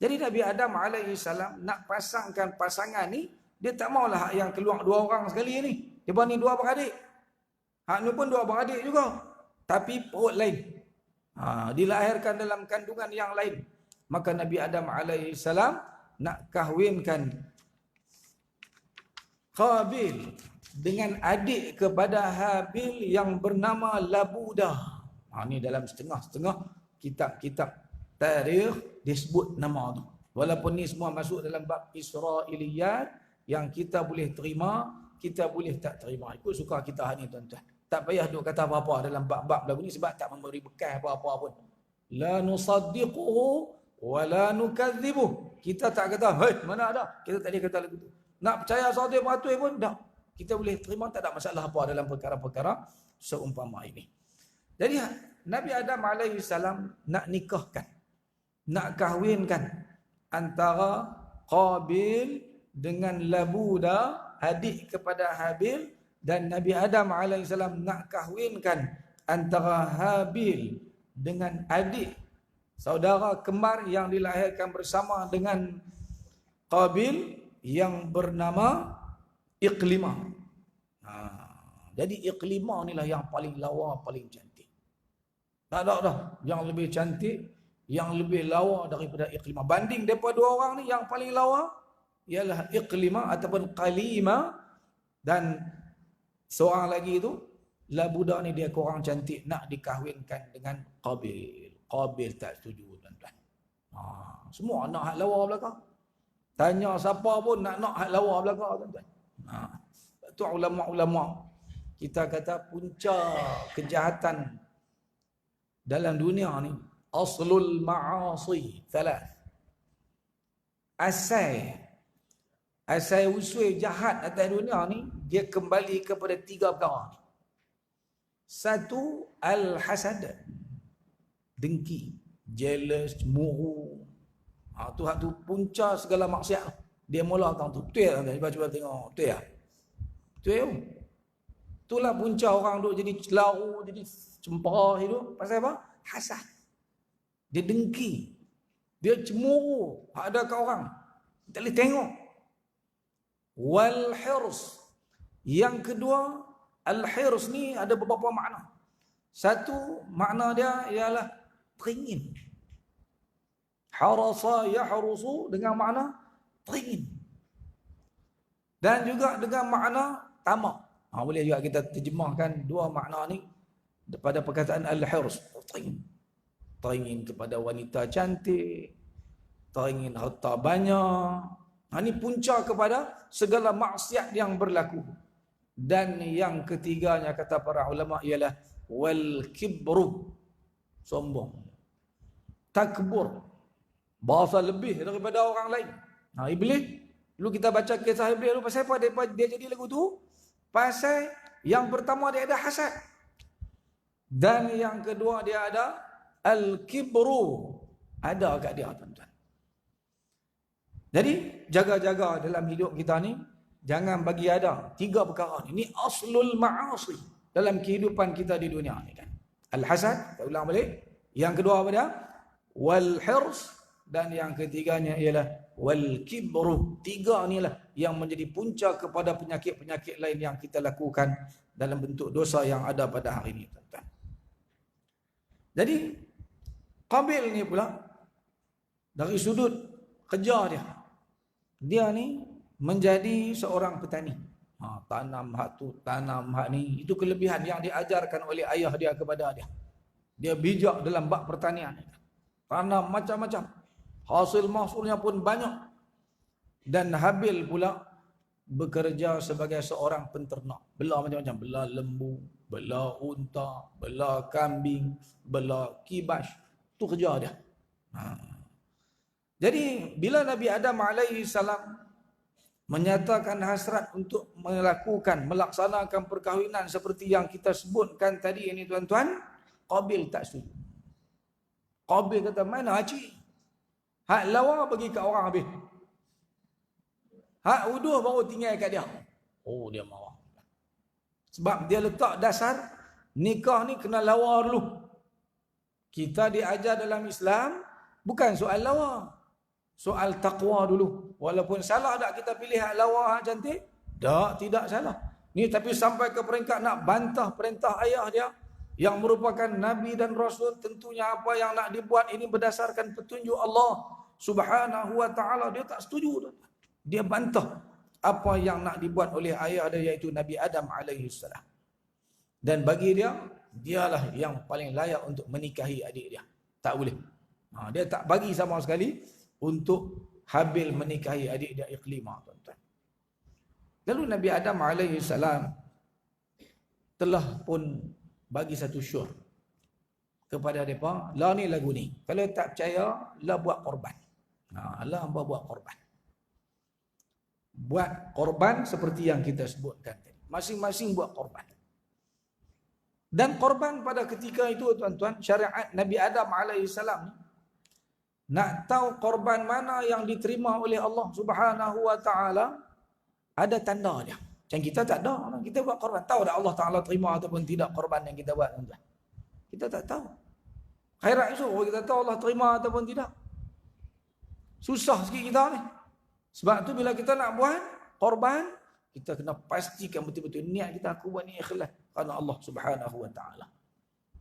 Jadi Nabi Adam alaihi salam nak pasangkan pasangan ni, dia tak maulah yang keluar 2 orang sekali ni. Dia ni 2 beradik. Hak ni pun 2 beradik juga, tapi perut lain. Dilahirkan dalam kandungan yang lain. Maka Nabi Adam alaihi salam nak kahwinkan Qabil dengan adik kepada Habil yang bernama Labudah. Ni dalam setengah-setengah kitab-kitab tarikh disebut nama tu. Walaupun ni semua masuk dalam bab Israiliyat yang kita boleh terima, kita boleh tak terima. Ikut suka kita ni tuan-tuan. Tak payah duk kata apa-apa dalam bab-bab lagu ni sebab tak memberi bekal apa-apa pun. La nusaddiquhu wa la nukadzibuh. Kita tak kata, "Hei, mana ada?" Kita tak boleh kata lagu tu. Nak percaya 100% pun dah. Kita boleh terima, tak ada masalah apa dalam perkara-perkara seumpama ini. Jadi Nabi Adam alaihi salam nak nikahkan, nak kahwinkan antara Qabil dengan Labuda, adik kepada Habil, dan Nabi Adam alaihissalam nak kahwinkan antara Habil dengan adik saudara kembar yang dilahirkan bersama dengan Qabil yang bernama Iqlimah. Jadi Iqlimah inilah yang paling lawa, paling cantik. Tak ada dah yang lebih cantik, yang lebih lawa daripada Iqlimah. Banding daripada dua orang ni, yang paling lawa ialah Iqlimah ataupun Qalima, dan seorang lagi itu lah budak ni dia kurang cantik, nak dikahwinkan dengan Qabil. Qabil tak setuju, tuan-tuan. Semua nak hak lawa belakang. Tanya siapa pun nak hak lawa belakang, tuan-tuan. Tu ulama-ulama kita kata punca kejahatan dalam dunia ni, aslul ma'asi thalath. Asal usul jahat atas dunia ni, dia kembali kepada 3 perkara. Satu, al-hasad, dengki, jealous, cemburu. Tu hak tu punca segala maksiat. Dia mula tang tu. Betul tak? Cuba tengok. Betul tak? Betul. Itulah punca orang duk jadi celaru, jadi cempera hidup. Pasal apa? Hasad. Dia dengki. Dia cemburu. Ada kat orang. Tak boleh tengok. Wal hirs. Yang kedua, al hirs ni ada beberapa makna. Satu makna dia ialah teringin. Harasa yahrusu dengan makna teringin. Dan juga dengan makna tamak. Boleh juga kita terjemahkan dua makna ni pada perkataan al-hirs. Teringin kepada wanita cantik, teringin harta banyak. Ini punca kepada segala maksiat yang berlaku. Dan yang ketiganya kata para ulama ialah wal kibru, sombong, takbur, bahasa lebih daripada orang lain. Iblis, dulu kita baca kisah Iblis dulu, pasal apa dia jadi lagu tu? Pasal yang pertama dia ada hasad, dan yang kedua dia ada al-kibru, ada kat dia, tuan-tuan. Jadi jaga-jaga dalam hidup kita ni, jangan bagi ada 3 perkara ni. Ini aslul ma'asi dalam kehidupan kita di dunia ni kan. Al-hasad, kita ulang balik. Yang kedua apa dia? Wal hirs, dan yang ketiganya ialah wal kibru. 3 inilah yang menjadi punca kepada penyakit-penyakit lain yang kita lakukan dalam bentuk dosa yang ada pada hari ini, tuan-tuan. Jadi Qabil ni pula, dari sudut kerja dia ni menjadi seorang petani. Tanam hak tu, tanam hak ni. Itu kelebihan yang diajarkan oleh ayah dia kepada dia. Dia bijak dalam bab pertanian. Tanam macam-macam. Hasil mahsulnya pun banyak. Dan Habil pula bekerja sebagai seorang penternak. Bela macam-macam. Bela lembu, bela unta, bela kambing, bela kibas. Itu kerja dia. Jadi bila Nabi Adam alaihissalam menyatakan hasrat untuk melaksanakan perkahwinan seperti yang kita sebutkan tadi ini, tuan-tuan, Qabil tak setuju. Qabil kata, mana haji? Hak lawa bagi kat orang habis. Hak uduh baru tinggal kat dia. Dia marah. Sebab dia letak dasar nikah ni kena lawa dulu. Kita diajar dalam Islam bukan soal lawa, soal taqwa dulu. Walaupun salah tak kita pilih hak lawa, hak cantik? Tak, tidak salah. Ni tapi sampai ke peringkat nak bantah perintah ayah dia yang merupakan Nabi dan Rasul. Tentunya apa yang nak dibuat ini berdasarkan petunjuk Allah Subhanahu wa ta'ala. Dia tak setuju. Dia bantah apa yang nak dibuat oleh ayah dia, iaitu Nabi Adam alaihissalam. Dan bagi dia, dialah yang paling layak untuk menikahi adik dia. Tak boleh. Dia tak bagi sama sekali untuk Habil menikahi adik dia Iqlimah, tuan-tuan. Lalu Nabi Adam alaihissalam telah pun bagi satu syur kepada mereka, lah ni lagu ni. Kalau tak percaya, lah buat korban. Lah hamba buat korban. Buat korban seperti yang kita sebutkan tadi. Masing-masing buat korban. Dan korban pada ketika itu, tuan-tuan, syariat Nabi Adam alaihissalam, nak tahu korban mana yang diterima oleh Allah Subhanahu wa ta'ala, ada tanda dia. Macam kita tak ada. Kita buat korban. Tahu tak Allah Ta'ala terima ataupun tidak korban yang kita buat? Kita tak tahu. Khairat itu kita tahu Allah terima ataupun tidak. Susah sikit kita ni. Sebab tu bila kita nak buat korban, kita kena pastikan betul-betul niat kita aku buat ni ikhlas kerana Allah Subhanahu Wa Ta'ala.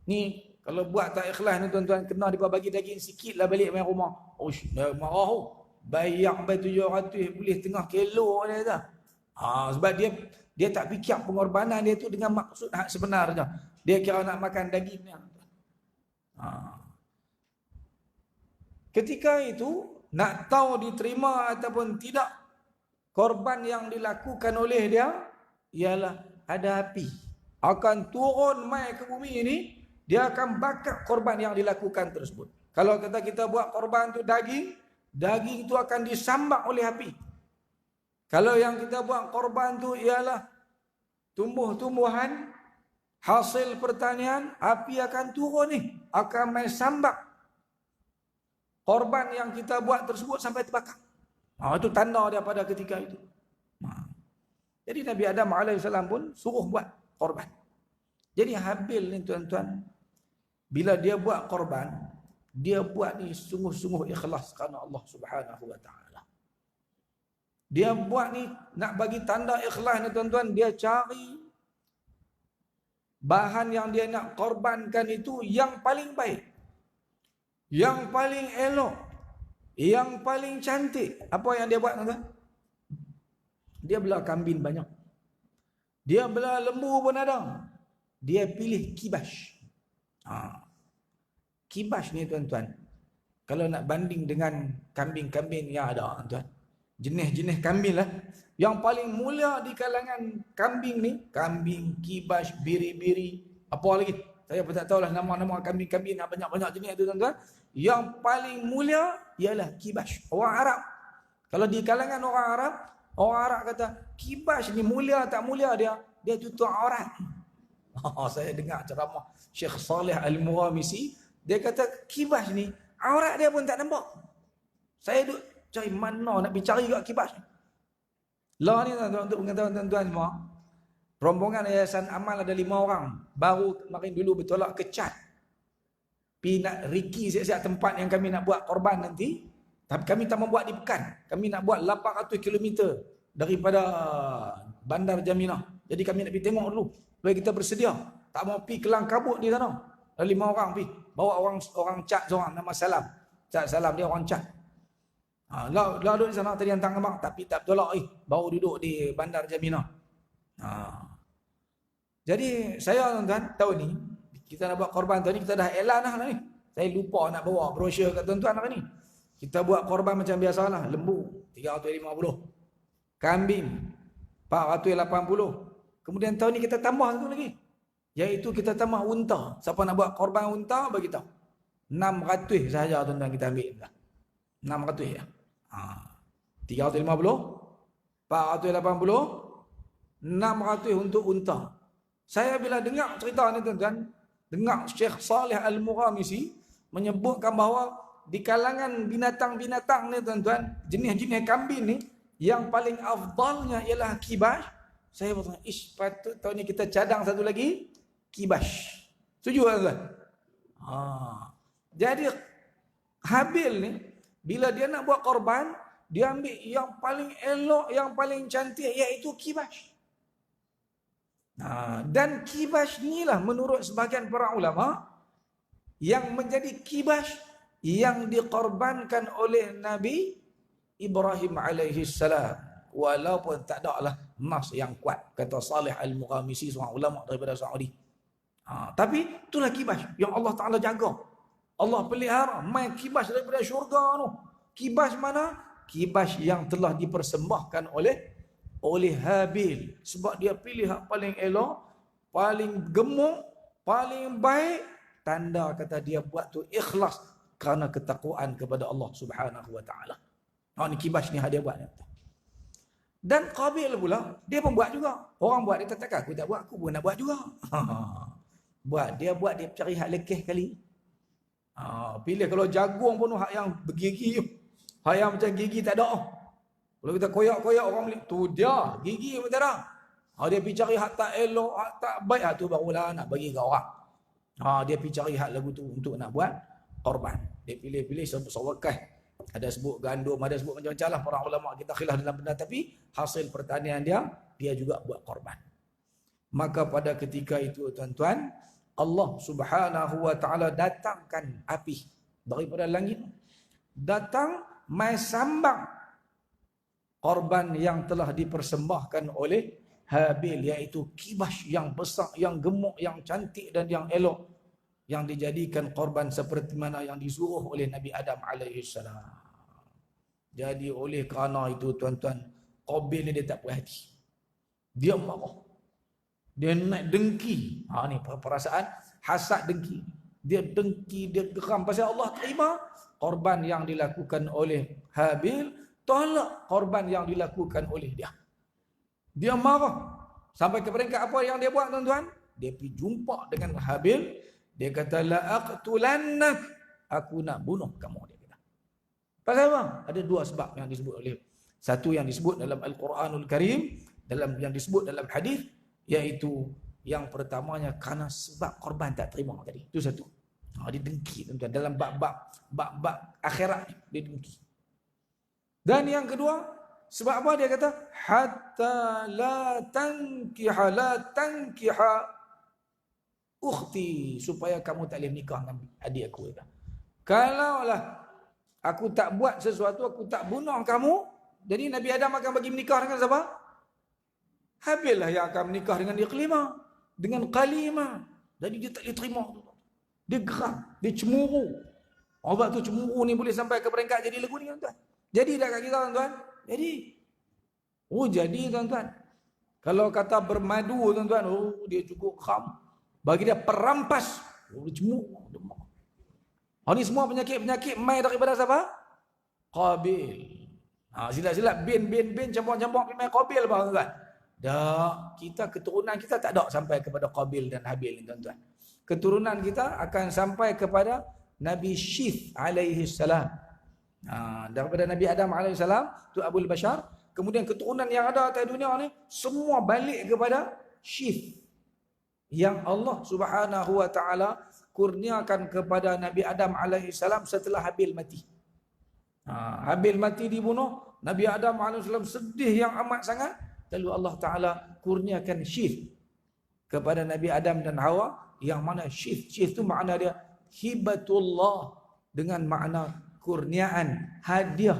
Ni kalau buat tak ikhlas ni tuan-tuan, kena dia bagi daging sikit lah balik main rumah. Uish, dia marah tu. Bayar bayar 700 boleh tengah kilo dia dah. Sebab dia tak fikir pengorbanan dia tu dengan maksud hak sebenarnya. Dia kira nak makan daging ni. Ketika itu nak tahu diterima ataupun tidak korban yang dilakukan oleh dia, ialah ada api akan turun mai ke bumi ini, dia akan bakar korban yang dilakukan tersebut. Kalau kita buat korban tu daging itu akan disambak oleh api. Kalau yang kita buat korban tu ialah tumbuh-tumbuhan, hasil pertanian, api akan turun ni, akan main sambak korban yang kita buat tersebut sampai terbakar. Itu tanda dia pada ketika itu. Jadi Nabi Adam AS pun suruh buat korban. Jadi Habil ni tuan-tuan, bila dia buat korban, dia buat ni sungguh-sungguh ikhlas kerana Allah Subhanahu Wa Ta'ala. Dia buat ni nak bagi tanda ikhlas ni tuan-tuan, dia cari bahan yang dia nak korbankan itu yang paling baik, yang paling elok, yang paling cantik. Apa yang dia buat tuan-tuan? Dia belah kambing banyak, dia belah lembu pun ada. Dia pilih kibash. Kibash ni tuan-tuan, kalau nak banding dengan kambing-kambing yang ada tuan, jenis-jenis kambing lah, yang paling mulia di kalangan kambing ni, kambing, kibash, biri-biri, apa lagi saya pun tak tahulah nama-nama kambing-kambing yang banyak-banyak jenis tu tuan-tuan. Yang paling mulia ialah kibash. Orang Arab, kalau di kalangan orang Arab kata kibash ni mulia tak mulia, dia tutup aurat. Saya dengar ceramah Syekh Salih Al-Mughamisi, dia kata kibash ni aurat dia pun tak nampak. Saya duk cari mana nak pergi cari kat kibash. Lah ni tuan-tuan, untuk pengetahuan tuan-tuan semua, rombongan Yayasan Amal ada 5 orang, baru kemarin dulu bertolak ke Chad. Pergi nak riki siap-siap tempat yang kami nak buat korban nanti. Tapi kami tak membuat di Pekan. Kami nak buat 800 km daripada Bandar Jaminah. Jadi kami nak pergi tengok dulu. Supaya kita bersedia. Tak mau pergi kelang kabut di sana. Ada 5 orang pergi. Bawa orang Chad seorang nama Salam. Salam dia orang Chad. Lah duduk di sana tadi hantar abang. Tapi tak bertolak. Baru duduk di Bandar Jaminah. Jadi saya tuan-tuan tahu ni, kita nak buat korban tu ni, kita dah elan dah ni. Saya lupa nak bawa brosur kat tuan-tuan hari ni. Kita buat korban macam biasalah, lembu 350, kambing 480. Kemudian tahun ni kita tambah satu lagi, iaitu kita tambah unta. Siapa nak buat korban unta, bagi tahu. 600 sahaja tuan-tuan kita ambil. 600 ya. 350, 480, 600 untuk unta. Saya bila dengar cerita ni tuan-tuan, dengar Syekh Salih Al-Mughamisi menyebutkan bahawa di kalangan binatang-binatang ni tuan-tuan, jenis-jenis kambing ni, yang paling afdalnya ialah kibash. Saya bertanya, patut tahun ni kita cadang satu lagi, kibash. Setuju tuan-tuan? Jadi Habil ni, bila dia nak buat korban, dia ambil yang paling elok, yang paling cantik, iaitu kibash. Dan kibash ni lah menurut sebahagian para ulama yang menjadi kibash yang dikorbankan oleh Nabi Ibrahim alaihi salam. Walaupun tak ada lah nas yang kuat, kata Salih Al-Mughamisi, seorang ulama daripada Saudi. Tapi itulah kibash yang Allah Ta'ala jaga. Allah pelihara main kibash daripada syurga tu. Kibash mana? Kibash yang telah dipersembahkan oleh Habil. Sebab dia pilih yang paling elok, paling gemuk, paling baik. Tanda kata dia buat tu ikhlas kerana ketakwaan kepada Allah Subhanahu Wa Ta'ala. Ni kibash ni dia buat. Dan Qabil pula, dia pun buat juga. Orang buat, dia tak aku tak buat, aku pun nak buat juga. Dia cari hak lekeh kali. Pilih kalau jagung pun hak yang bergigi. Hak yang macam gigi tak ada. Kalau kita koyak-koyak orang beli, tu dia, gigi pun tak ada. Dia pergi cari hak tak elok, hak tak baik, hak tu barulah nak bagi ke orang. Dia pergi cari hak lagu tu untuk nak buat korban. Dia pilih-pilih sewakai. Ada sebut gandum, ada sebut macam-macam lah. Para ulama kita khilaf dalam benda, tapi hasil pertanian dia juga buat korban. Maka pada ketika itu tuan-tuan, Allah Subhanahu wa taala datangkan api daripada langit. Datang mai sambang korban yang telah dipersembahkan oleh Habil, iaitu kibas yang besar, yang gemuk, yang cantik dan yang elok, yang dijadikan korban seperti mana yang disuruh oleh Nabi Adam alaihissalam. Jadi oleh kerana itu tuan-tuan, Qabil ni dia tak puas hati. Dia marah. Dia naik dengki. Ni perasaan hasad dengki. Dia dengki, dia geram pasal Allah terima korban yang dilakukan oleh Habil, tolak korban yang dilakukan oleh dia. Dia marah. Sampai ke peringkat apa yang dia buat tuan-tuan? Dia pergi jumpa dengan Habil. Dia kata, la aqtulannak. Aku nak bunuh kamu. Dia kata. Pasal apa? Ada dua sebab yang disebut oleh. Satu yang disebut dalam Al-Quranul Karim, yang disebut dalam hadis, iaitu yang pertamanya kerana sebab korban tak terima tadi. Itu satu. Dia dengki tuan-tuan. Dalam bab akhirat dia dengki. Dan yang kedua, sebab apa dia kata? Hatta la tankiha ukhti, supaya kamu tak boleh menikah dengan adik aku. Kalaulah aku tak buat sesuatu, aku tak bunuh kamu, jadi Nabi Adam akan bagi menikah dengan siapa? Habil lah yang akan menikah dengan dia kelima, dengan Kalimah. Jadi dia tak boleh terima. Dia geram, dia cemburu. Sebab tu cemburu ni boleh sampai ke peringkat jadi lagu ni tuan-tuan. Jadi dah kat kita tuan-tuan. Jadi tuan-tuan. Kalau kata bermadu tuan-tuan, dia cukup kham. Bagi dia perampas. Dia cemburu. Ini semua penyakit-penyakit mai daripada siapa? Qabil. Silap-silap bin campur-campur mai Qabil bang tuan. Dah, keturunan kita tak ada sampai kepada Qabil dan Habil ni tuan-tuan. Keturunan kita akan sampai kepada Nabi Syith alaihi salam. Daripada Nabi Adam AS tu Abul Bashar. Kemudian keturunan yang ada atas dunia ni semua balik kepada Syith, yang Allah Subhanahu wa taala kurniakan kepada Nabi Adam AS setelah Habil mati. Habil mati dibunuh, Nabi Adam AS sedih yang amat sangat. Lalu Allah taala kurniakan Syith kepada Nabi Adam dan Hawa, yang mana Syith tu makna dia hibatullah, dengan makna kurniaan, hadiah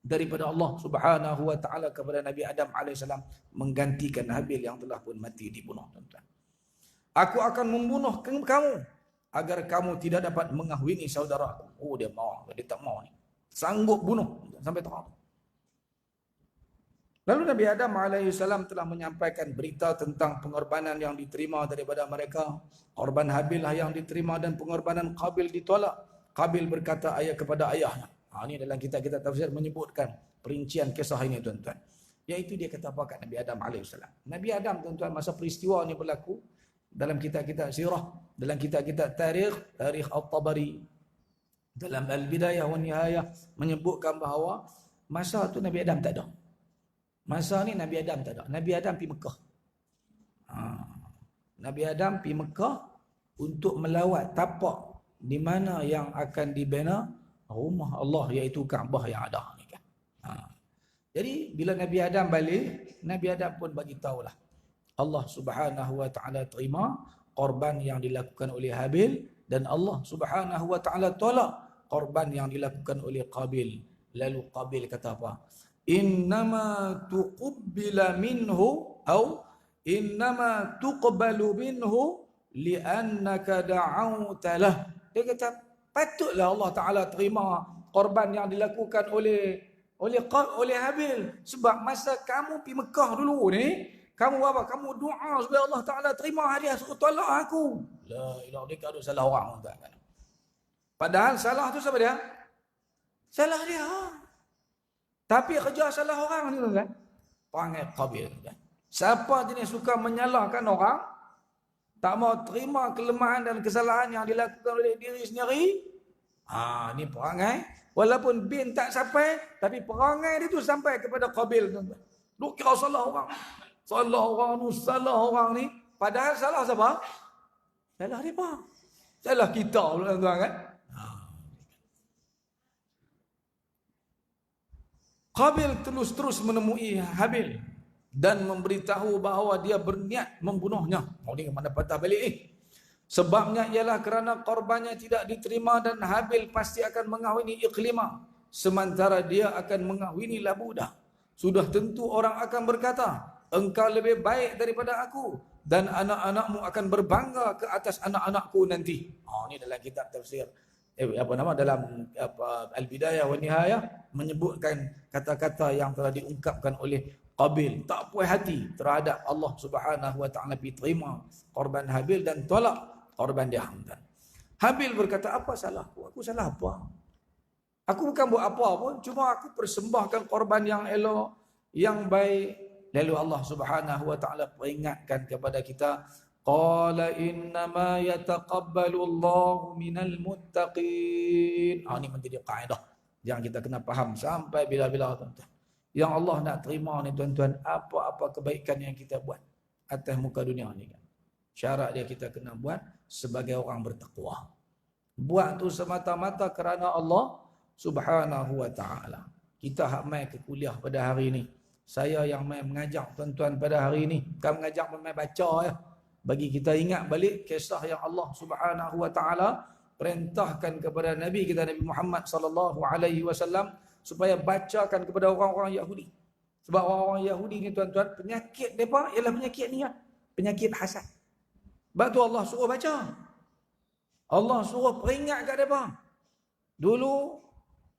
daripada Allah Subhanahu wa taala kepada Nabi Adam alaihissalam, menggantikan Habil yang telah pun mati dibunuh tuan-tuan. Aku akan membunuh kamu agar kamu tidak dapat mengahwini saudara. Dia mau, dia tak mau ni. Sanggup bunuh sampai tahap. Lalu Nabi Adam alaihissalam telah menyampaikan berita tentang pengorbanan yang diterima daripada mereka. Korban Habil lah yang diterima dan pengorbanan Qabil ditolak. Qabil berkata kepada ayahnya. Ini dalam kitab-kitab tafsir menyebutkan perincian kisah ini tuan-tuan. Iaitu dia kata apa kat Nabi Adam AS. Nabi Adam tuan-tuan, masa peristiwa ini berlaku, dalam kitab-kitab sirah, dalam kitab-kitab tarikh At-Tabari, dalam Al-Bidayah wa Nihayah, menyebutkan bahawa masa tu Nabi Adam tak ada. Masa ni Nabi Adam tak ada. Nabi Adam pergi Mekah. Nabi Adam pergi Mekah untuk melawat tapak di mana yang akan dibina rumah Allah, iaitu Kaabah yang ada ni kan. Jadi bila Nabi Adam balik, Nabi Adam pun bagi tahulah Allah Subhanahu wa taala terima korban yang dilakukan oleh Habil, dan Allah Subhanahu wa taala tolak korban yang dilakukan oleh Qabil. Lalu Qabil kata apa? Innama tuqbila minhu atau innama tuqbalu minhu li'annaka da'awta lah. Dia kata patutlah Allah Taala terima korban yang dilakukan oleh Habil, sebab masa kamu pergi Mekah dulu ni, kamu apa? Kamu doa supaya Allah Taala terima hadiah, suruh tolak aku. La ilaha illallah, dia salah orang tuan. Padahal salah tu siapa dia? Salah dia. Tapi kerja salah orang ni tuan. Panggil Qabil kan. Siapa jenis suka menyalahkan orang, tak mau terima kelemahan dan kesalahan yang dilakukan oleh diri sendiri, ni perangai. Walaupun bin tak sampai, tapi perangai dia tu sampai kepada Qabil tuan-tuan. Duk kira salah orang. salah orang ni. Padahal salah siapa? Salah mereka. Salah kita pula tuan kan. Qabil terus menemui Habil dan memberitahu bahawa dia berniat membunuhnya. Oh ni mana patah balik Sebabnya ialah kerana korbannya tidak diterima dan Habil pasti akan mengahwini Iqlimah sementara dia akan mengahwini Labudah. Sudah tentu orang akan berkata, engkau lebih baik daripada aku dan anak-anakmu akan berbangga ke atas anak-anakku nanti. Ini dalam kitab tafsir dalam Al-Bidayah wa Nihayah menyebutkan kata-kata yang telah diungkapkan oleh Qabil, tak puas hati terhadap Allah Subhanahu wa taala terima korban Habil dan tolak korban dia. Habil berkata, apa salahku? Aku salah apa? Aku bukan buat apa pun, cuma aku persembahkan korban yang elok, yang baik. Lalu Allah Subhanahu wa taala peringatkan kepada kita, qala innama yataqabbalu Allahu minal muttaqin. Ini menjadi kaedah yang kita kena faham sampai bila-bila tuan-tuan. Yang Allah nak terima ni tuan-tuan, apa-apa kebaikan yang kita buat atas muka dunia ni kan. Syarat dia kita kena buat sebagai orang bertakwa. Buat tu semata-mata kerana Allah Subhanahu wa taala. Kita hak mai ke kuliah pada hari ni. Saya yang mai mengajak tuan-tuan pada hari ni, bukan mengajak mai baca ya. Bagi kita ingat balik kisah yang Allah Subhanahu wa taala perintahkan kepada Nabi kita Nabi Muhammad sallallahu alaihi wasallam supaya bacakan kepada orang-orang Yahudi. Sebab orang-orang Yahudi ni tuan-tuan, penyakit mereka ialah penyakit ni ya. Penyakit hasad. Sebab tu Allah suruh baca. Allah suruh peringat kat mereka. Dulu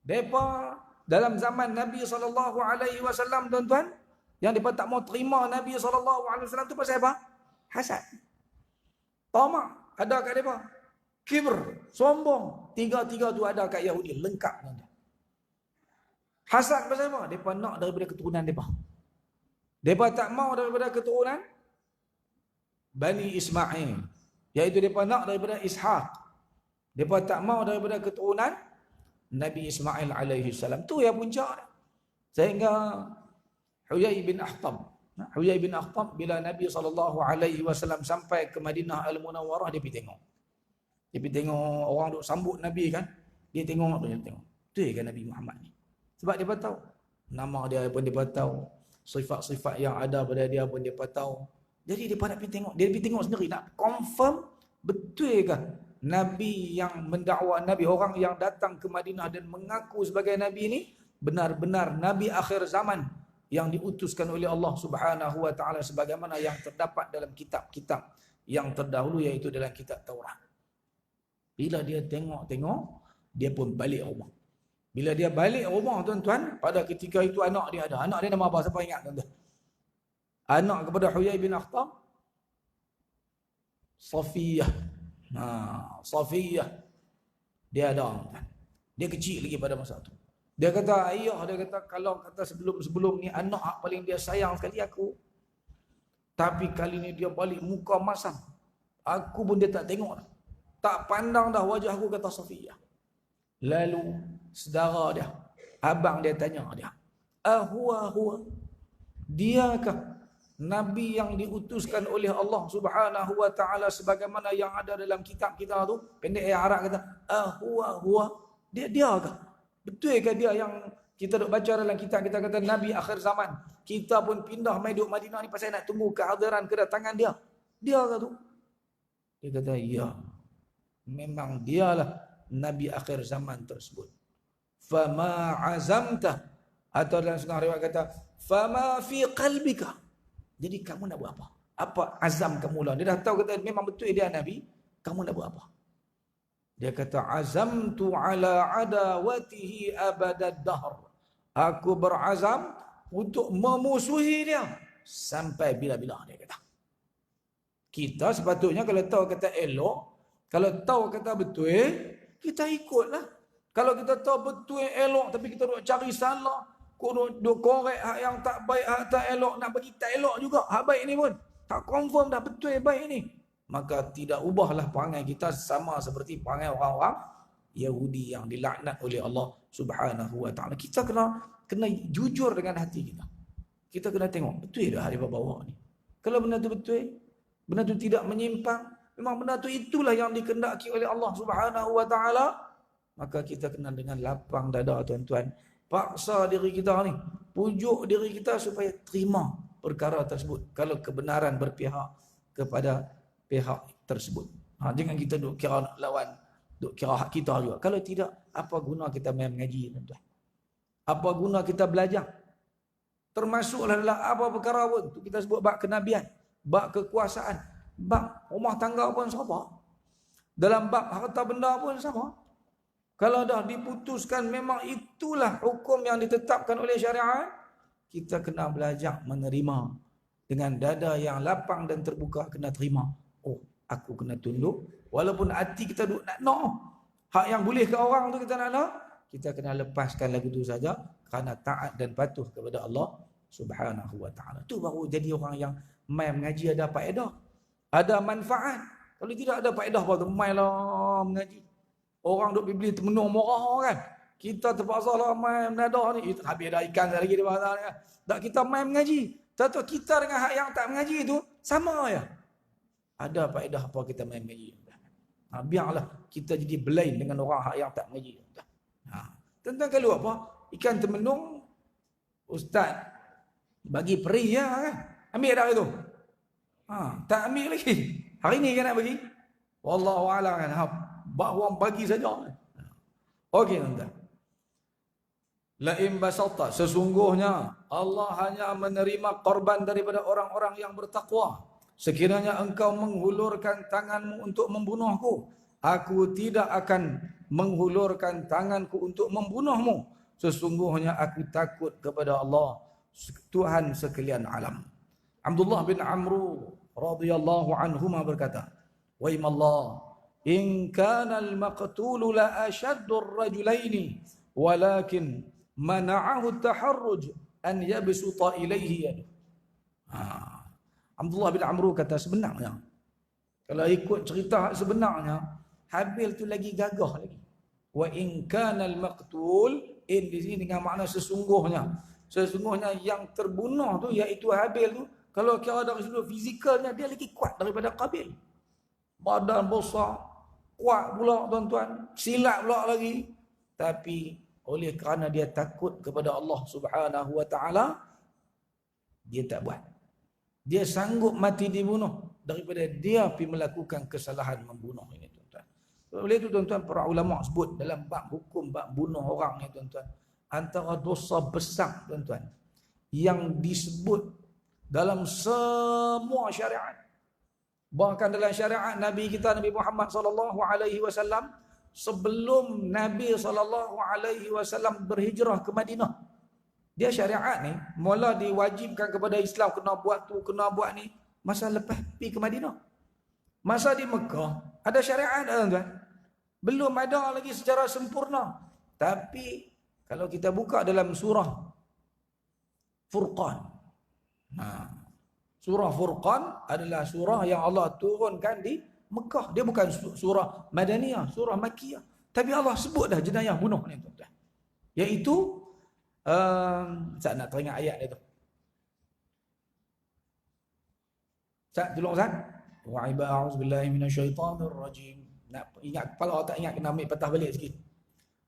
mereka dalam zaman Nabi SAW tuan-tuan, yang mereka tak mau terima Nabi SAW tu pasal apa? Hasad. Tamak ada kat mereka. Kibr, sombong. Tiga-tiga tu ada kat Yahudi, lengkap tuan-tuan. Hasad pasal apa? Mereka nak daripada keturunan mereka. Mereka tak mau daripada keturunan Bani Ismail. Iaitu mereka nak daripada Ishaq. Mereka tak mau daripada keturunan Nabi Ismail alaihi salam. Tu yang puncak. Sehingga Huyai bin Akhtab. Huyai bin Akhtab bila Nabi SAW sampai ke Madinah Al-Munawwarah, dia pergi tengok. Dia pergi tengok orang duk sambut Nabi kan. Dia tengok. Tu kan Nabi Muhammad ni. Sebab dia tahu. Nama dia pun dia tahu. Sifat-sifat yang ada pada dia pun dia tahu. Jadi dia nak pergi tengok. Dia pergi tengok sendiri. Nak confirm betul ke Nabi yang mendakwa Nabi, orang yang datang ke Madinah dan mengaku sebagai Nabi ini benar-benar Nabi akhir zaman yang diutuskan oleh Allah Subhanahu wa taala sebagaimana yang terdapat dalam kitab-kitab yang terdahulu, iaitu dalam kitab Taurat. Bila dia tengok-tengok, dia pun balik rumah. Bila dia balik rumah tuan-tuan, pada ketika itu anak dia ada. Anak dia nama apa? Siapa ingat tuan-tuan? Anak kepada Huyai bin Akhtab, Safiyah. Safiyah. Dia ada. Dia kecil lagi pada masa tu. Dia kata, ayah, dia kata, kalau kata sebelum ni anak paling dia sayang sekali aku. Tapi kali ni dia balik muka masam. Aku pun dia tak tengok. Tak pandang dah wajah aku, kata Safiyah. Lalu saudara dia, abang dia tanya dia, huwa diakah Nabi yang diutuskan oleh Allah Subhanahu wa taala sebagaimana yang ada dalam kitab kita tu? Pendek Arab kata, huwa diakah? Betul ke dia yang kita duk baca dalam kitab kita kata Nabi akhir zaman? Kita pun pindah mai duk Madinah ni pasal nak tunggu kehadiran kedatangan dia. Dia ke tu? Dia kata, ya. Memang dialah Nabi akhir zaman tersebut. Fama azamta, atau dalam setengah riwayat kata fama fi qalbika. Jadi kamu nak buat apa? Apa azam kamu lah? Dia dah tahu kata memang betul dia Nabi. Kamu nak buat apa? Dia kata azamtu ala adawatihi abadad dahr. Aku berazam untuk memusuhi dia sampai bila-bila, dia kata. Kita sepatutnya kalau tahu kata elok, kalau tahu kata betul, kita ikutlah. Kalau kita tahu betul elok tapi kita duk cari salah, duk korek hak yang tak baik, hak tak elok, nak bagi tak elok juga hak baik ni pun tak confirm dah betul baik ni, maka tidak ubahlah perangai kita sama seperti perangai orang-orang Yahudi yang dilaknat oleh Allah Subhanahu wa taala. Kita kena jujur dengan hati kita. Kita kena tengok betul dah hari bawa ni. Kalau benda tu betul, benda tu tidak menyimpang, memang benda tu itulah yang dikehendaki oleh Allah Subhanahu wa taala, maka kita kena dengan lapang dada tuan-tuan. Paksa diri kita ni, pujuk diri kita supaya terima perkara tersebut kalau kebenaran berpihak kepada pihak tersebut. Jangan kita duk kira nak lawan, duk kira hak kita juga. Kalau tidak, apa guna kita main mengaji tuan-tuan? Apa guna kita belajar? Termasuklah dalam apa perkara pun kita sebut bab kenabian, bab kekuasaan, bab rumah tangga pun sama. Dalam bab harta benda pun sama. Kalau dah diputuskan memang itulah hukum yang ditetapkan oleh syariat, kita kena belajar menerima dengan dada yang lapang dan terbuka, kena terima. Oh, aku kena tunduk walaupun hati kita duk nak. Hak yang boleh ke orang tu kita nak, kita kena lepaskan lagu tu saja kerana taat dan patuh kepada Allah Subhanahu wa taala. Tu baru jadi orang yang mai mengaji ada faedah, ada manfaat. Kalau tidak ada faedah apa tu mailah mengaji. Orang duk beli termenung murah kan. Kita terpaksa lah main menadah ni. Habis dah ikan lagi di pasar ni. Tak, kita main mengaji. Tentu kita dengan hak yang tak mengaji tu sama ya. Ada faedah apa kita main mengaji? Biarlah kita jadi berlain dengan orang hak yang tak mengaji. Tentang kalau apa? Ikan termenung, ustaz bagi peri ya kan. Ambil dah itu. Tak ambil lagi. Hari ni kan nak bagi? Wallahu a'lam kan. Orang bagi saja. Okey tuan-tuan. Lain basata, sesungguhnya Allah hanya menerima korban daripada orang-orang yang bertakwa. Sekiranya engkau menghulurkan tanganmu untuk membunuhku, aku tidak akan menghulurkan tanganku untuk membunuhmu. Sesungguhnya aku takut kepada Allah, Tuhan sekalian alam. Abdullah bin Amr radhiyallahu anhuma berkata, wa Allah, in kana al-maqtul la ashaddu ar-rajulaini walakin mana'ahu at-taharruj an yabsuta ilayhi yadu. Abdullah bin Amr kata sebenarnya, kalau ikut cerita sebenarnya, Habil tu lagi gagah lagi. Wa in kana al-maqtul, in di sini dengan makna sesungguhnya yang terbunuh tu iaitu Habil tu, kalau kira dari sudut fizikalnya dia lagi kuat daripada Qabil. Badan besar, kuat pula tuan-tuan, silat pula lagi. Tapi oleh kerana dia takut kepada Allah Subhanahu wa taala, dia tak buat. Dia sanggup mati dibunuh daripada dia pergi melakukan kesalahan membunuh ini tuan-tuan. Oleh itu tuan-tuan, para ulama sebut dalam bab hukum bab bunuh orang ni tuan-tuan, antara dosa besar tuan-tuan yang disebut dalam semua syariat. Bahkan dalam syariat Nabi kita Nabi Muhammad sallallahu alaihi wasallam, sebelum Nabi sallallahu alaihi wasallam berhijrah ke Madinah, dia syariat ni mula diwajibkan kepada Islam kena buat tu, kena buat ni masa lepas pergi ke Madinah. Masa di Mekah ada syariat tuan-tuan, belum ada lagi secara sempurna. Tapi kalau kita buka dalam surah Furqan, surah Furqan adalah surah yang Allah turunkan di Mekah. Dia bukan surah Madaniyah, surah Makkiyah. Tapi Allah sebut dah jenayah bunuh ni tuan-tuan. Iaitu Ustaz nak teringat ayat dia tu. Ustaz tolong Ustaz. Wa a'udzu billahi minasyaitonir rajim. Nak ingat kepala tak ingat kena ambil patah balik sikit.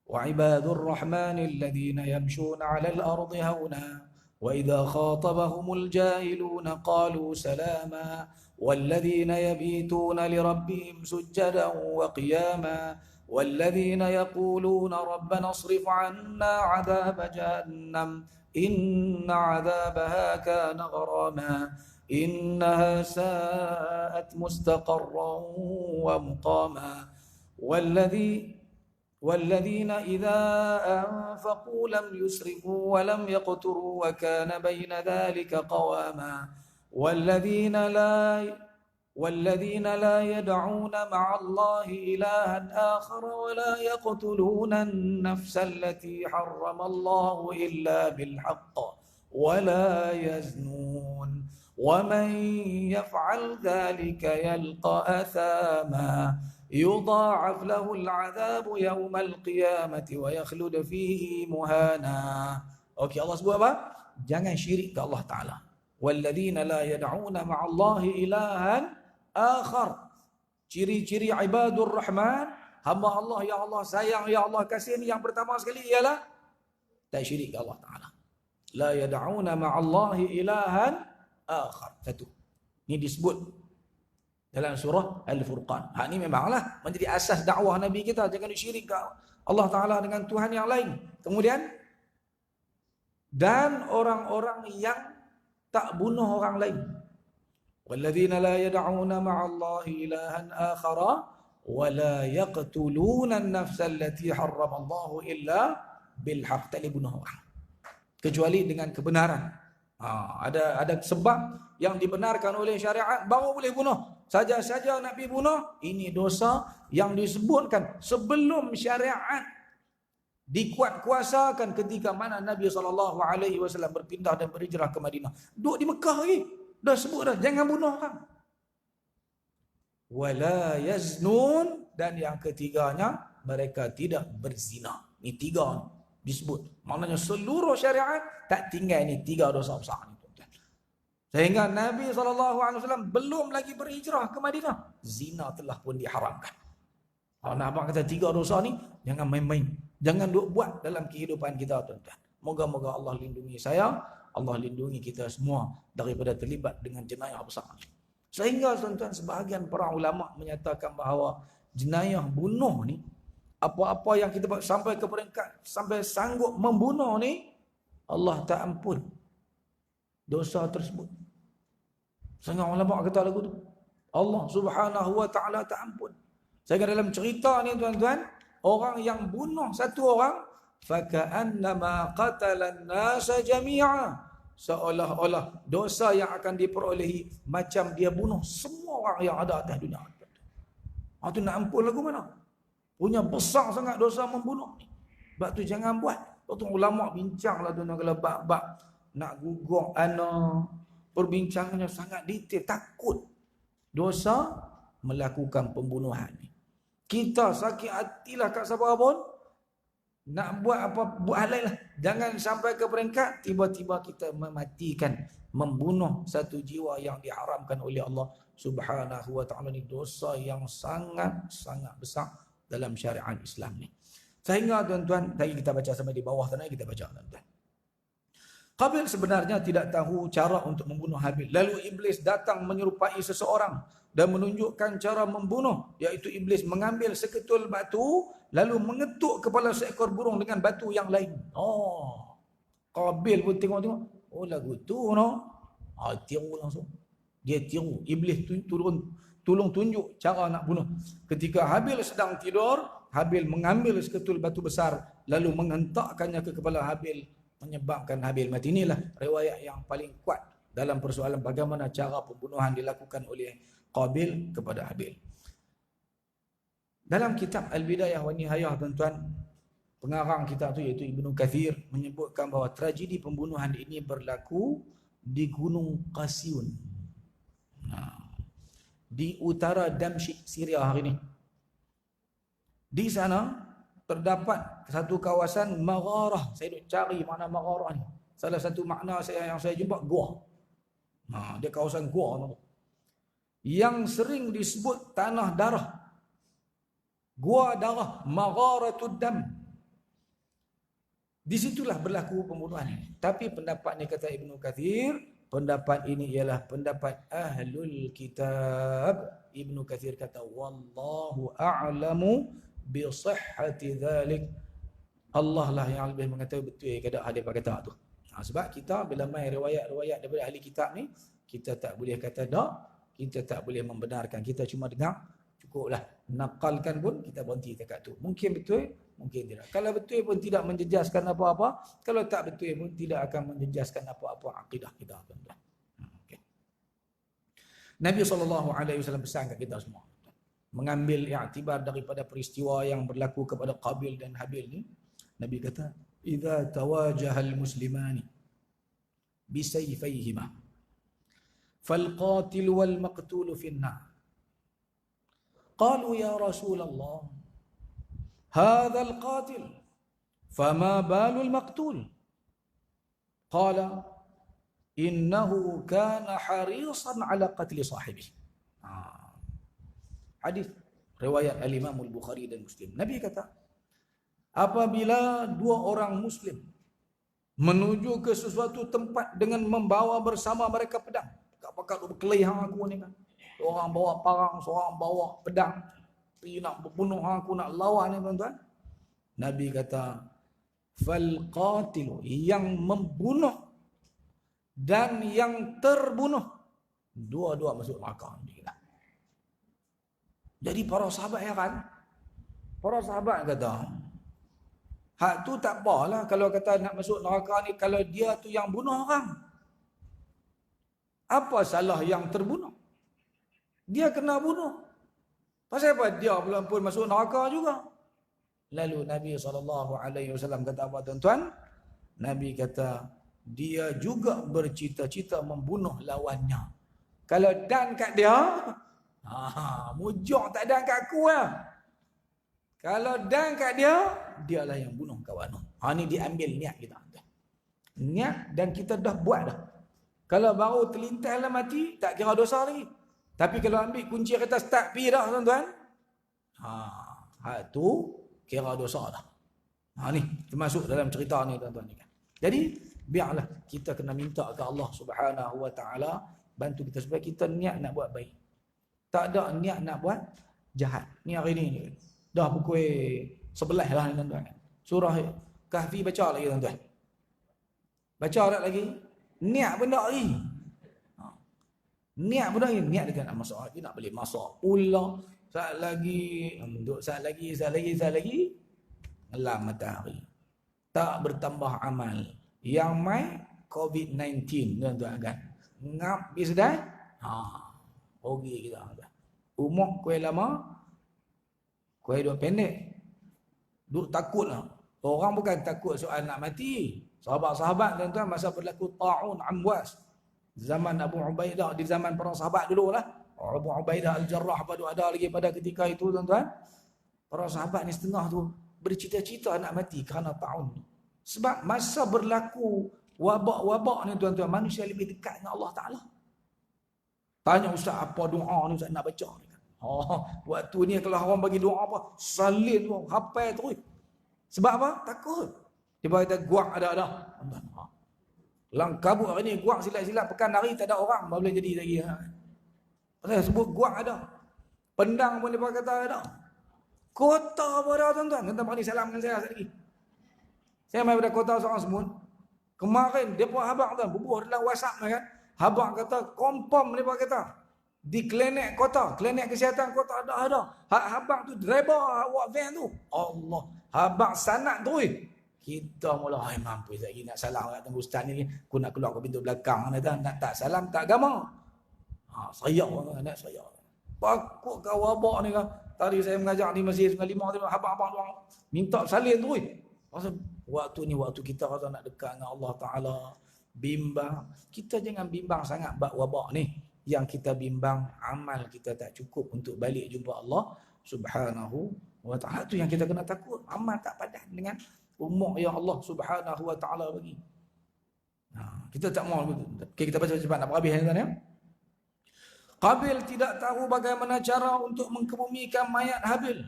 Wa ibadur rahmanil ladzina yamshuna 'alal ardi hauna wa idza khatabahumul jahiluna qalu salama walladzina yabituna lirabbihim sujjadan wa qiyama والذين يقولون ربنا اصرف عنا عذاب جهنم إن عذابها كان غراما إنها ساءت مستقرا ومقاما والذين إذا أنفقوا لم يسرفوا ولم يقتروا وكان بين ذلك قواما والذين لا يدعون مع الله إلها آخر ولا يقتلون النفس التي حرم الله إلا بالحق ولا يزنون ومن يفعل ذلك يلقى أثاما يضاعف له العذاب يوم القيامة ويخلد فيه مهانا. Okey, Allah sebut apa? Jangan syirik ke Allah Ta'ala. walladzina la yad'una ma'allahi ilahan akhar. Ciri-ciri ibadur rahman, hamba Allah yang Allah sayang, yang Allah kasih ni, yang pertama sekali ialah tak syirik ke Allah Ta'ala. La yad'una ma'allahi ilahan akhar. Satu. Ini disebut dalam surah Al-Furqan. Ini memanglah menjadi asas dakwah Nabi kita. Jangan disyirik ke Allah Ta'ala dengan Tuhan yang lain. Kemudian, dan orang-orang yang tak bunuh orang lain. Walladzina la yad'una ma'allahi ilahan akhara wa la yaqtuluna an-nafsa allati harrama Allahu illa bil haqq. Tak boleh bunuh orang kecuali dengan kebenaran. Ada sebab yang dibenarkan oleh syariat baru boleh bunuh. Saja-saja nak pergi bunuh, ini dosa yang disebutkan sebelum syariat dikuat-kuasakan ketika mana Nabi SAW berpindah dan berhijrah ke Madinah. Duduk di Mekah lagi. Dah sebut dah, jangan bunuh orang. Wala yaznun, dan yang ketiganya, mereka tidak berzina. Ini tiga disebut. Maknanya seluruh syariat tak tinggal ni tiga dosa besar ni. Sehingga Nabi SAW belum lagi berhijrah ke Madinah, zina telah pun diharamkan. Kalau nak abang kata tiga dosa ni, jangan main-main. Jangan duk buat dalam kehidupan kita, tuan-tuan. Moga-moga Allah lindungi saya, Allah lindungi kita semua daripada terlibat dengan jenayah besar. Sehingga tuan-tuan, sebahagian para ulama menyatakan bahawa jenayah bunuh ni, apa-apa yang kita buat sampai ke peringkat sampai sanggup membunuh ni, Allah tak ampun dosa tersebut. Sehingga ulama kata lagu tu, Allah Subhanahu wa taala tak ampun. Sehingga dalam cerita ni tuan-tuan, orang yang bunuh satu orang, faka'annama qatalan nasa jami'a, seolah-olah dosa yang akan diperolehi macam dia bunuh semua orang yang ada atas dunia. Itu nak ampun lagu mana? Punya besar sangat dosa membunuh ni. Sebab tu jangan buat. Waktu ulama bincanglah tuan-tuan, kalau bab-bab nak gugur anak, perbincangannya sangat detail. Takut dosa melakukan pembunuhan ni. Kita sakit hatilah kat siapa pun, nak buat apa, buat halal lah. Jangan sampai ke peringkat tiba-tiba kita mematikan, membunuh satu jiwa yang diharamkan oleh Allah Subhanahu wa ta'ala. Ni dosa yang sangat-sangat besar dalam syariat Islam ni. Sehingga tuan-tuan, tadi kita baca sampai di bawah sana, kita baca tuan-tuan. Qabil sebenarnya tidak tahu cara untuk membunuh Habil. Lalu Iblis datang menyerupai seseorang dan menunjukkan cara membunuh, iaitu Iblis mengambil seketul batu lalu mengetuk kepala seekor burung dengan batu yang lain. Qabil pun tengok-tengok, lagu tu no. Tiru langsung. Dia tiru. Iblis tolong tunjuk cara nak bunuh. Ketika Habil sedang tidur, Habil mengambil seketul batu besar lalu menghentakkannya ke kepala Habil, menyebabkan Habil mati. Inilah riwayat yang paling kuat dalam persoalan bagaimana cara pembunuhan dilakukan oleh Qabil kepada Habil. Dalam kitab Al-Bidayah wa Nihayah, tuan-tuan, pengarang kitab itu iaitu Ibnu Kathir menyebutkan bahawa tragedi pembunuhan ini berlaku di Gunung Qasiyun, di utara Damsyik, Syria hari ini. Di sana terdapat satu kawasan Magharah. Saya duk cari makna Magharah ni. Salah satu makna yang saya jumpa, gua. Dia kawasan gua yang sering disebut tanah darah. Gua darah, Magharatud Dam. Di situlah berlaku pembunuhan ini. Tapi pendapat ni, kata Ibnu Kathir, pendapat ini ialah pendapat Ahlul Kitab. Ibnu Kathir kata, wallahu a'lamu bi sihhati dhalik. Allah lah yang lebih mengetahui betul keadaan hadis kata tu. Sebab kita bila main riwayat-riwayat daripada ahli kitab ni, kita tak boleh kata dak, kita tak boleh membenarkan, kita cuma dengar, cukuplah. Nakalkan pun kita berhenti dekat tu. Mungkin betul, mungkin tidak. Kalau betul pun tidak menjejaskan apa-apa, kalau tak betul pun tidak akan menjejaskan apa-apa akidah kita. Okay. Nabi SAW pesan kat kita semua, mengambil i'tibar daripada peristiwa yang berlaku kepada Qabil dan Habil ni. Nabi kata, idza tawajaha al-muslimani bisayfayhima fal-qatil wal-maqtul fi an-nar. Qalu ya Rasulullah, hadha al-qatil fama balu al-maqtul? Qala innahu kana harisan ala qatli sahibi. Hadis riwayat al-Imam al-Bukhari dan Muslim. Nabi kata, apabila dua orang muslim menuju ke sesuatu tempat dengan membawa bersama mereka pedang, pakat berkelahi hang aku ni kan. Orang bawa parang, seorang bawa pedang, pergi nak berbunuh hang aku, nak lawan ni tuan-tuan. Nabi kata, fal qatilu, yang membunuh dan yang terbunuh, dua-dua masuk neraka. Jadi para sahabat heran. Para sahabat kata, hak tu tak apalah kalau kata nak masuk neraka ni, kalau dia tu yang bunuh orang. Apa salah yang terbunuh? Dia kena bunuh. Pasal apa dia pun masuk neraka juga? Lalu Nabi SAW kata apa tuan-tuan? Nabi kata, dia juga bercita-cita membunuh lawannya. Kalau dan kat dia, mujur tak dan kat aku lah. Kalau dan kat dia, dialah yang bunuh kawan. Ni diambil niat kita. Niat dan kita dah buat dah. Kalau baru terlintas lah mati, tak kira dosa lagi. Tapi kalau ambil kunci kereta start pi dah tuan-tuan, tu kira dosa dah. Ni termasuk dalam cerita ni tuan-tuan. Jadi biarlah kita kena minta ke Allah Subhanahu Wa Taala bantu kita supaya kita niat nak buat baik. Tak ada niat nak buat jahat. Ni hari ni dah pukul 11 lah ni tuan-tuan. Surah Kahfi baca lagi tuan-tuan. Baca tak lagi? Niat pun tak lagi. Niat pun tak lagi. Niat dengan nak masak lagi, nak beli masak pula. Saat lagi, untuk saat lagi. Ngelam matahari. Tak bertambah amal. Yang mai COVID-19 tuan-tuan kan. Ngap pergi sedai. Rugi kita. Umur kuih lama, kuih dua pendek. Duk takut lah. Orang bukan takut soal nak mati. Sahabat-sahabat tuan-tuan masa berlaku ta'un Amwas. Zaman Abu Ubaidah, di zaman para sahabat dulu lah. Abu Ubaidah Al-Jarrah pada ada lagi pada ketika itu tuan-tuan. Para sahabat ni setengah tu bercita-cita nak mati kerana ta'un. Sebab masa berlaku wabak-wabak ni tuan-tuan, manusia lebih dekat dengan Allah Ta'ala. Tanya ustaz apa doa ni ustaz nak baca ni kan. Waktu ni kalau orang bagi doa apa, salin tu, hafal terus. Sebab apa? Takut. Dia kata guak ada. Lang kabut hari ni guak silat-silat pekan hari tak ada orang, boleh jadi lagi. Pasal sebut guak ada. Pendang pun dia kata ada. Kota pun ada tuan-tuan. Tuan-tuan bagi salam dengan saya lagi. Saya mai pada kota seorang semut. Kemarin dia pun habaq tuan, bubuh dalam WhatsApp kan. Habaq kata confirm dia kata di klinik kota, klinik kesihatan kota ada. Hak habaq tu driver awak van tu. Allah, habaq sanad tu. Kita mula mampu lagi nak salam kat tunggu ustaz ni. Aku nak keluar ke pintu belakang nak tak salam tak agama. Saya nak saya. Pakuk kau wabak ni kan. Tadi saya mengajar di Masjid 95 tu habaq-habaq doang minta salin tu. Pasal waktu ni waktu kita kata nak dekat dengan Allah Ta'ala, bimbang. Kita jangan bimbang sangat bab wabak ni. Yang kita bimbang, amal kita tak cukup untuk balik jumpa Allah Subhanahu Wa Ta'ala. Itu yang kita kena takut. Amal tak padan dengan umur yang Allah Subhanahu Wa Ta'ala bagi. Kita tak mau. Okay, kita baca cepat nak berhabis ni ya. Qabil tidak tahu bagaimana cara untuk mengkebumikan mayat Habil.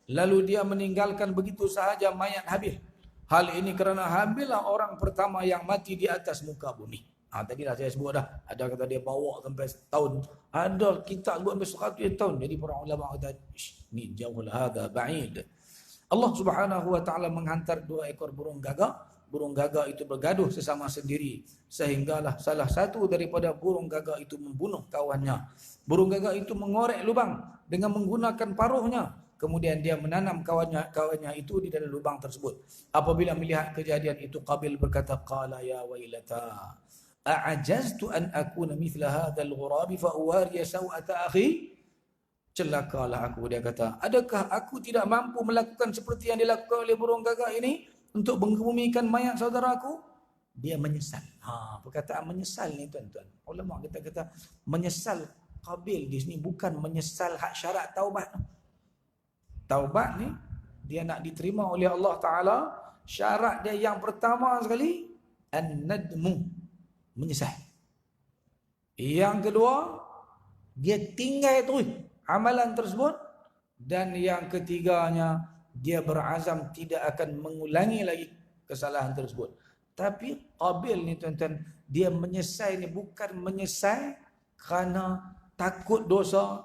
Lalu dia meninggalkan begitu sahaja mayat Habil. Hal ini kerana Habil lah orang pertama yang mati di atas muka bumi. Tadi dah saya sebut dah. Ada kata dia bawa sampai setahun. Ada kita buat sampai 100 tahun. Jadi para ulama kata, ni jauh lah, hadha ba'id. Allah Subhanahu Wa Ta'ala menghantar 2 ekor burung gagak. Burung gagak itu bergaduh sesama sendiri. Sehinggalah salah satu daripada burung gagak itu membunuh kawannya. Burung gagak itu mengorek lubang dengan menggunakan paruhnya. Kemudian dia menanam kawannya itu di dalam lubang tersebut. Apabila melihat kejadian itu, Qabil berkata, qala ya wailata a'ajaztu an akuna mithla hadzal ghurabi fa uwariya sawata akhi. Celakalah aku, dia kata. Adakah aku tidak mampu melakukan seperti yang dilakukan oleh burung gagak ini untuk mengebumikan mayat saudaraku? Dia menyesal. Perkataan menyesal ni tuan-tuan. Ulama kita kata menyesal Qabil di sini bukan menyesal hak syarat taubat. Taubat ni dia nak diterima oleh Allah Ta'ala. Syarat dia yang pertama sekali an-nadmu, menyesal. Yang kedua, dia tinggal terus amalan tersebut. Dan yang ketiganya, dia berazam tidak akan mengulangi lagi kesalahan tersebut. Tapi Qabil ni tuan-tuan, dia menyesal ni bukan menyesal kerana takut dosa,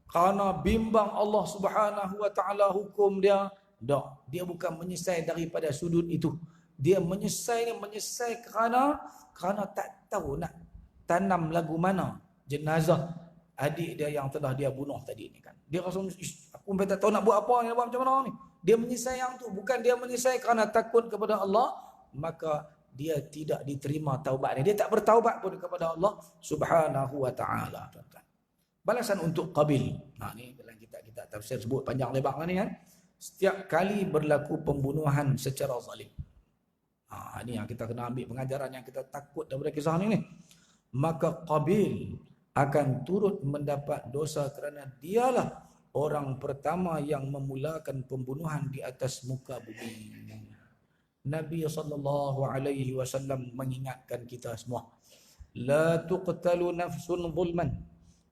kerana bimbang Allah Subhanahu wa taala hukum dia. Tak, dia bukan menyesal daripada sudut itu. Dia menyesal kerana tak tahu nak tanam lagu mana jenazah adik dia yang telah dia bunuh tadi ni kan. Dia rasa aku tak tahu nak buat apa ni, nak buat macam mana ni. Dia menyesal yang tu, bukan dia menyesal kerana takut kepada Allah, maka dia tidak diterima taubat dia. Dia tak bertaubat pun kepada Allah Subhanahu wa taala, tuan-tuan. Balasan untuk Qabil. Nah ni dalam kita tafsir sebut panjang lebar ni kan. Setiap kali berlaku pembunuhan secara zalim. Ini yang kita kena ambil pengajaran yang kita takut daripada kisah ni. Maka Qabil akan turut mendapat dosa kerana dialah orang pertama yang memulakan pembunuhan di atas muka bumi. Nabi SAW mengingatkan kita semua, la tuqtalu nafsun zulman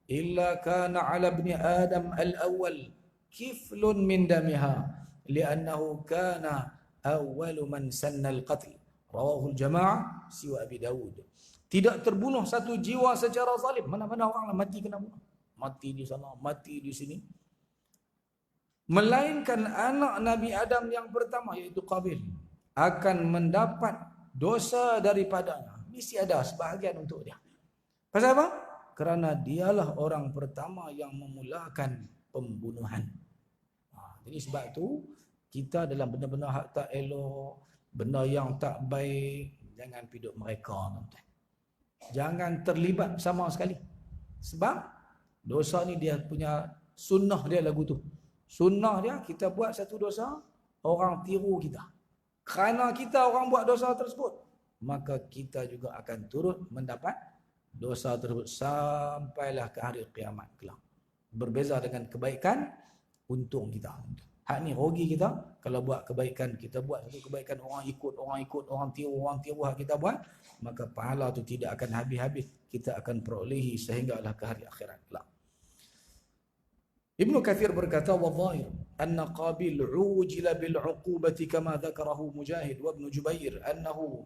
illa kana ala ibni Adam al-awwal kiflun min damiha li'annahu kana awwalu man sanna al-qatl. Rawahu al-jama'ah siwa Abi Dawud. Tidak terbunuh satu jiwa secara zalim. Mana-mana orang mati kena bunuh. Mati di sana, mati di sini. Melainkan anak Nabi Adam yang pertama, iaitu Qabil, akan mendapat dosa daripadanya. Mesti ada sebahagian untuk dia. Pasal apa? Kerana dialah orang pertama yang memulakan pembunuhan. Jadi sebab tu, kita dalam benda-benda hak tak elok, benda yang tak baik, jangan piduk mereka. Jangan terlibat sama sekali. Sebab dosa ni dia punya sunnah dia lagu tu. Sunnah dia, kita buat satu dosa, orang tiru kita. Kerana kita orang buat dosa tersebut, maka kita juga akan turut mendapat dosa tersebut sampailah ke hari kiamat kelak. Berbeza dengan kebaikan, untung kita. Hak ni rugi kita kalau buat kebaikan. Kita buat satu kebaikan, orang ikut, orang tiru hak kita buat, maka pahala tu tidak akan habis-habis. Kita akan perolehi sehinggalah ke hari akhirat kelak. Ibnu Katsir berkata, "Wadhahir anna Qabil ujila bil 'uqubati kama dzakarahu Mujahid wa Ibn Jubair annahu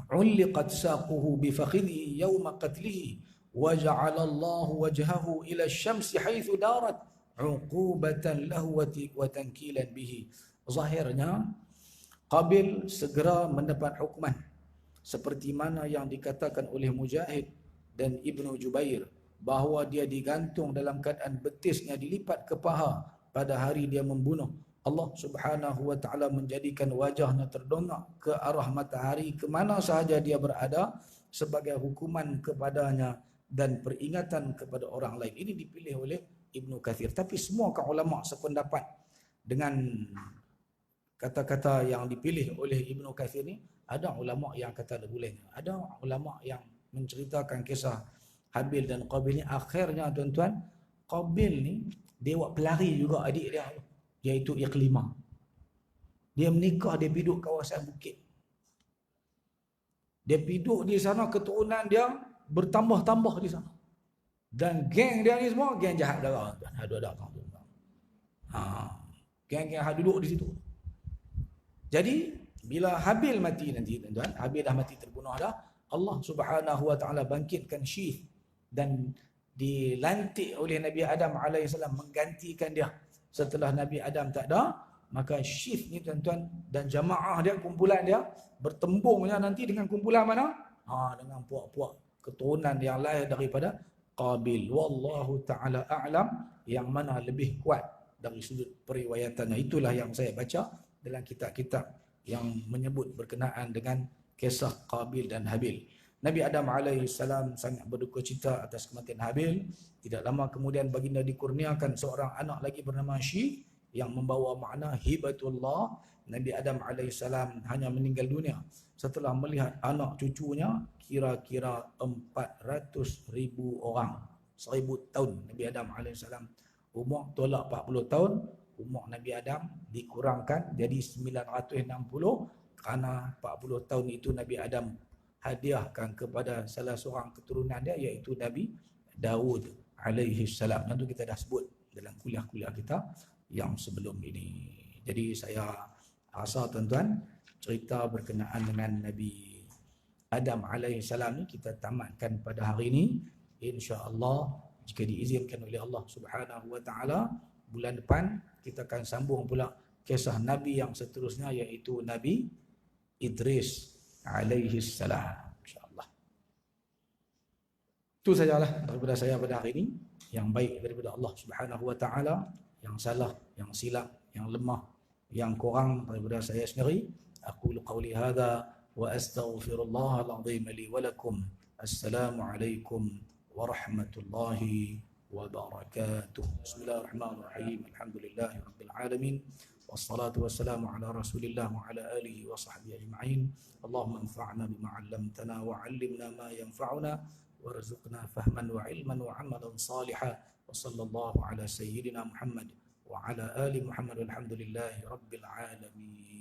'ulliqat saquhu bi fakhidhihi yawma qatlihi wa ja'ala Allah wajhahu ila asy-syamsi haitsu darat 'uqubatan lahu wa tankilan bihi." Zahirnya Qabil segera mendapat hukuman seperti mana yang dikatakan oleh Mujahid dan Ibnu Jubair, bahawa dia digantung dalam keadaan betisnya dilipat ke paha pada hari dia membunuh. Allah Subhanahu wa taala menjadikan wajahnya terdongak ke arah matahari ke mana sahaja dia berada sebagai hukuman kepadanya dan peringatan kepada orang lain. Ini dipilih oleh Ibnu Katsir. Tapi semua ulama sependapat dengan kata-kata yang dipilih oleh Ibnu Katsir ni. Ada ulama yang kata boleh, ada ulama yang menceritakan kisah Habil dan Qabil ni, akhirnya tuan-tuan, Qabil ni dia buat pelari juga adik dia, iaitu Iqlimah. Dia menikah, dia piduk kawasan bukit. Dia piduk di sana, keturunan dia bertambah-tambah di sana. Dan geng dia ni semua geng jahat darah, tuan. Ada tuan. Geng-geng yang duduk di situ. Jadi bila Habil mati nanti tuan-tuan, Habil dah mati terbunuh dah, Allah Subhanahu wa taala bangkitkan Syith dan dilantik oleh Nabi Adam AS menggantikan dia setelah Nabi Adam tak ada. Maka Syith ni tuan-tuan dan jamaah dia, kumpulan dia bertembungnya nanti dengan kumpulan mana? Dengan puak-puak keturunan yang lahir daripada Qabil. Wallahu ta'ala a'lam, yang mana lebih kuat dari sudut periwayatannya. Itulah yang saya baca dalam kitab-kitab yang menyebut berkenaan dengan kisah Qabil dan Habil. Nabi Adam AS sangat berduka cita atas kematian Habil. Tidak lama kemudian baginda dikurniakan seorang anak lagi bernama Syith yang membawa makna hibatullah. Nabi Adam AS hanya meninggal dunia setelah melihat anak cucunya kira-kira 400,000 orang. 1000 tahun Nabi Adam AS umur tolak 40 tahun. Umur Nabi Adam dikurangkan jadi 960 kerana 40 tahun itu Nabi Adam hadiahkan kepada salah seorang keturunan dia, iaitu Nabi Daud alaihi salam. Tentu kita dah sebut dalam kuliah-kuliah kita yang sebelum ini. Jadi saya rasa tuan-tuan, cerita berkenaan dengan Nabi Adam alaihi salam ni kita tamatkan pada hari ini. Insya-Allah, jika diizinkan oleh Allah Subhanahu wa taala, bulan depan kita akan sambung pula kisah nabi yang seterusnya, iaitu Nabi Idris alaihi salam, insya-Allah. Itu sajalah daripada saya pada hari ini. Yang baik daripada Allah Subhanahu wa taala, yang salah, yang silap, yang lemah, yang kurang daripada saya sendiri. Aqulu qawli hadza wa astaghfirullahal azim li wa lakum. Assalamualaikum warahmatullahi wabarakatuh. Bismillahirrahmanirrahim. Alhamdulillahi rabbil alamin. Wassalatu wassalamu ala Rasulillah wa ala alihi wa sahbihi ajma'in. Allahumma anfa'na bima 'allamtana wa 'allimna ma yanfa'una warzuqna fahman wa 'ilman wa 'amalan salihan. Wa sallallahu ala sayyidina Muhammad wa ala ali Muhammad. Alhamdulillahi rabbil alamin.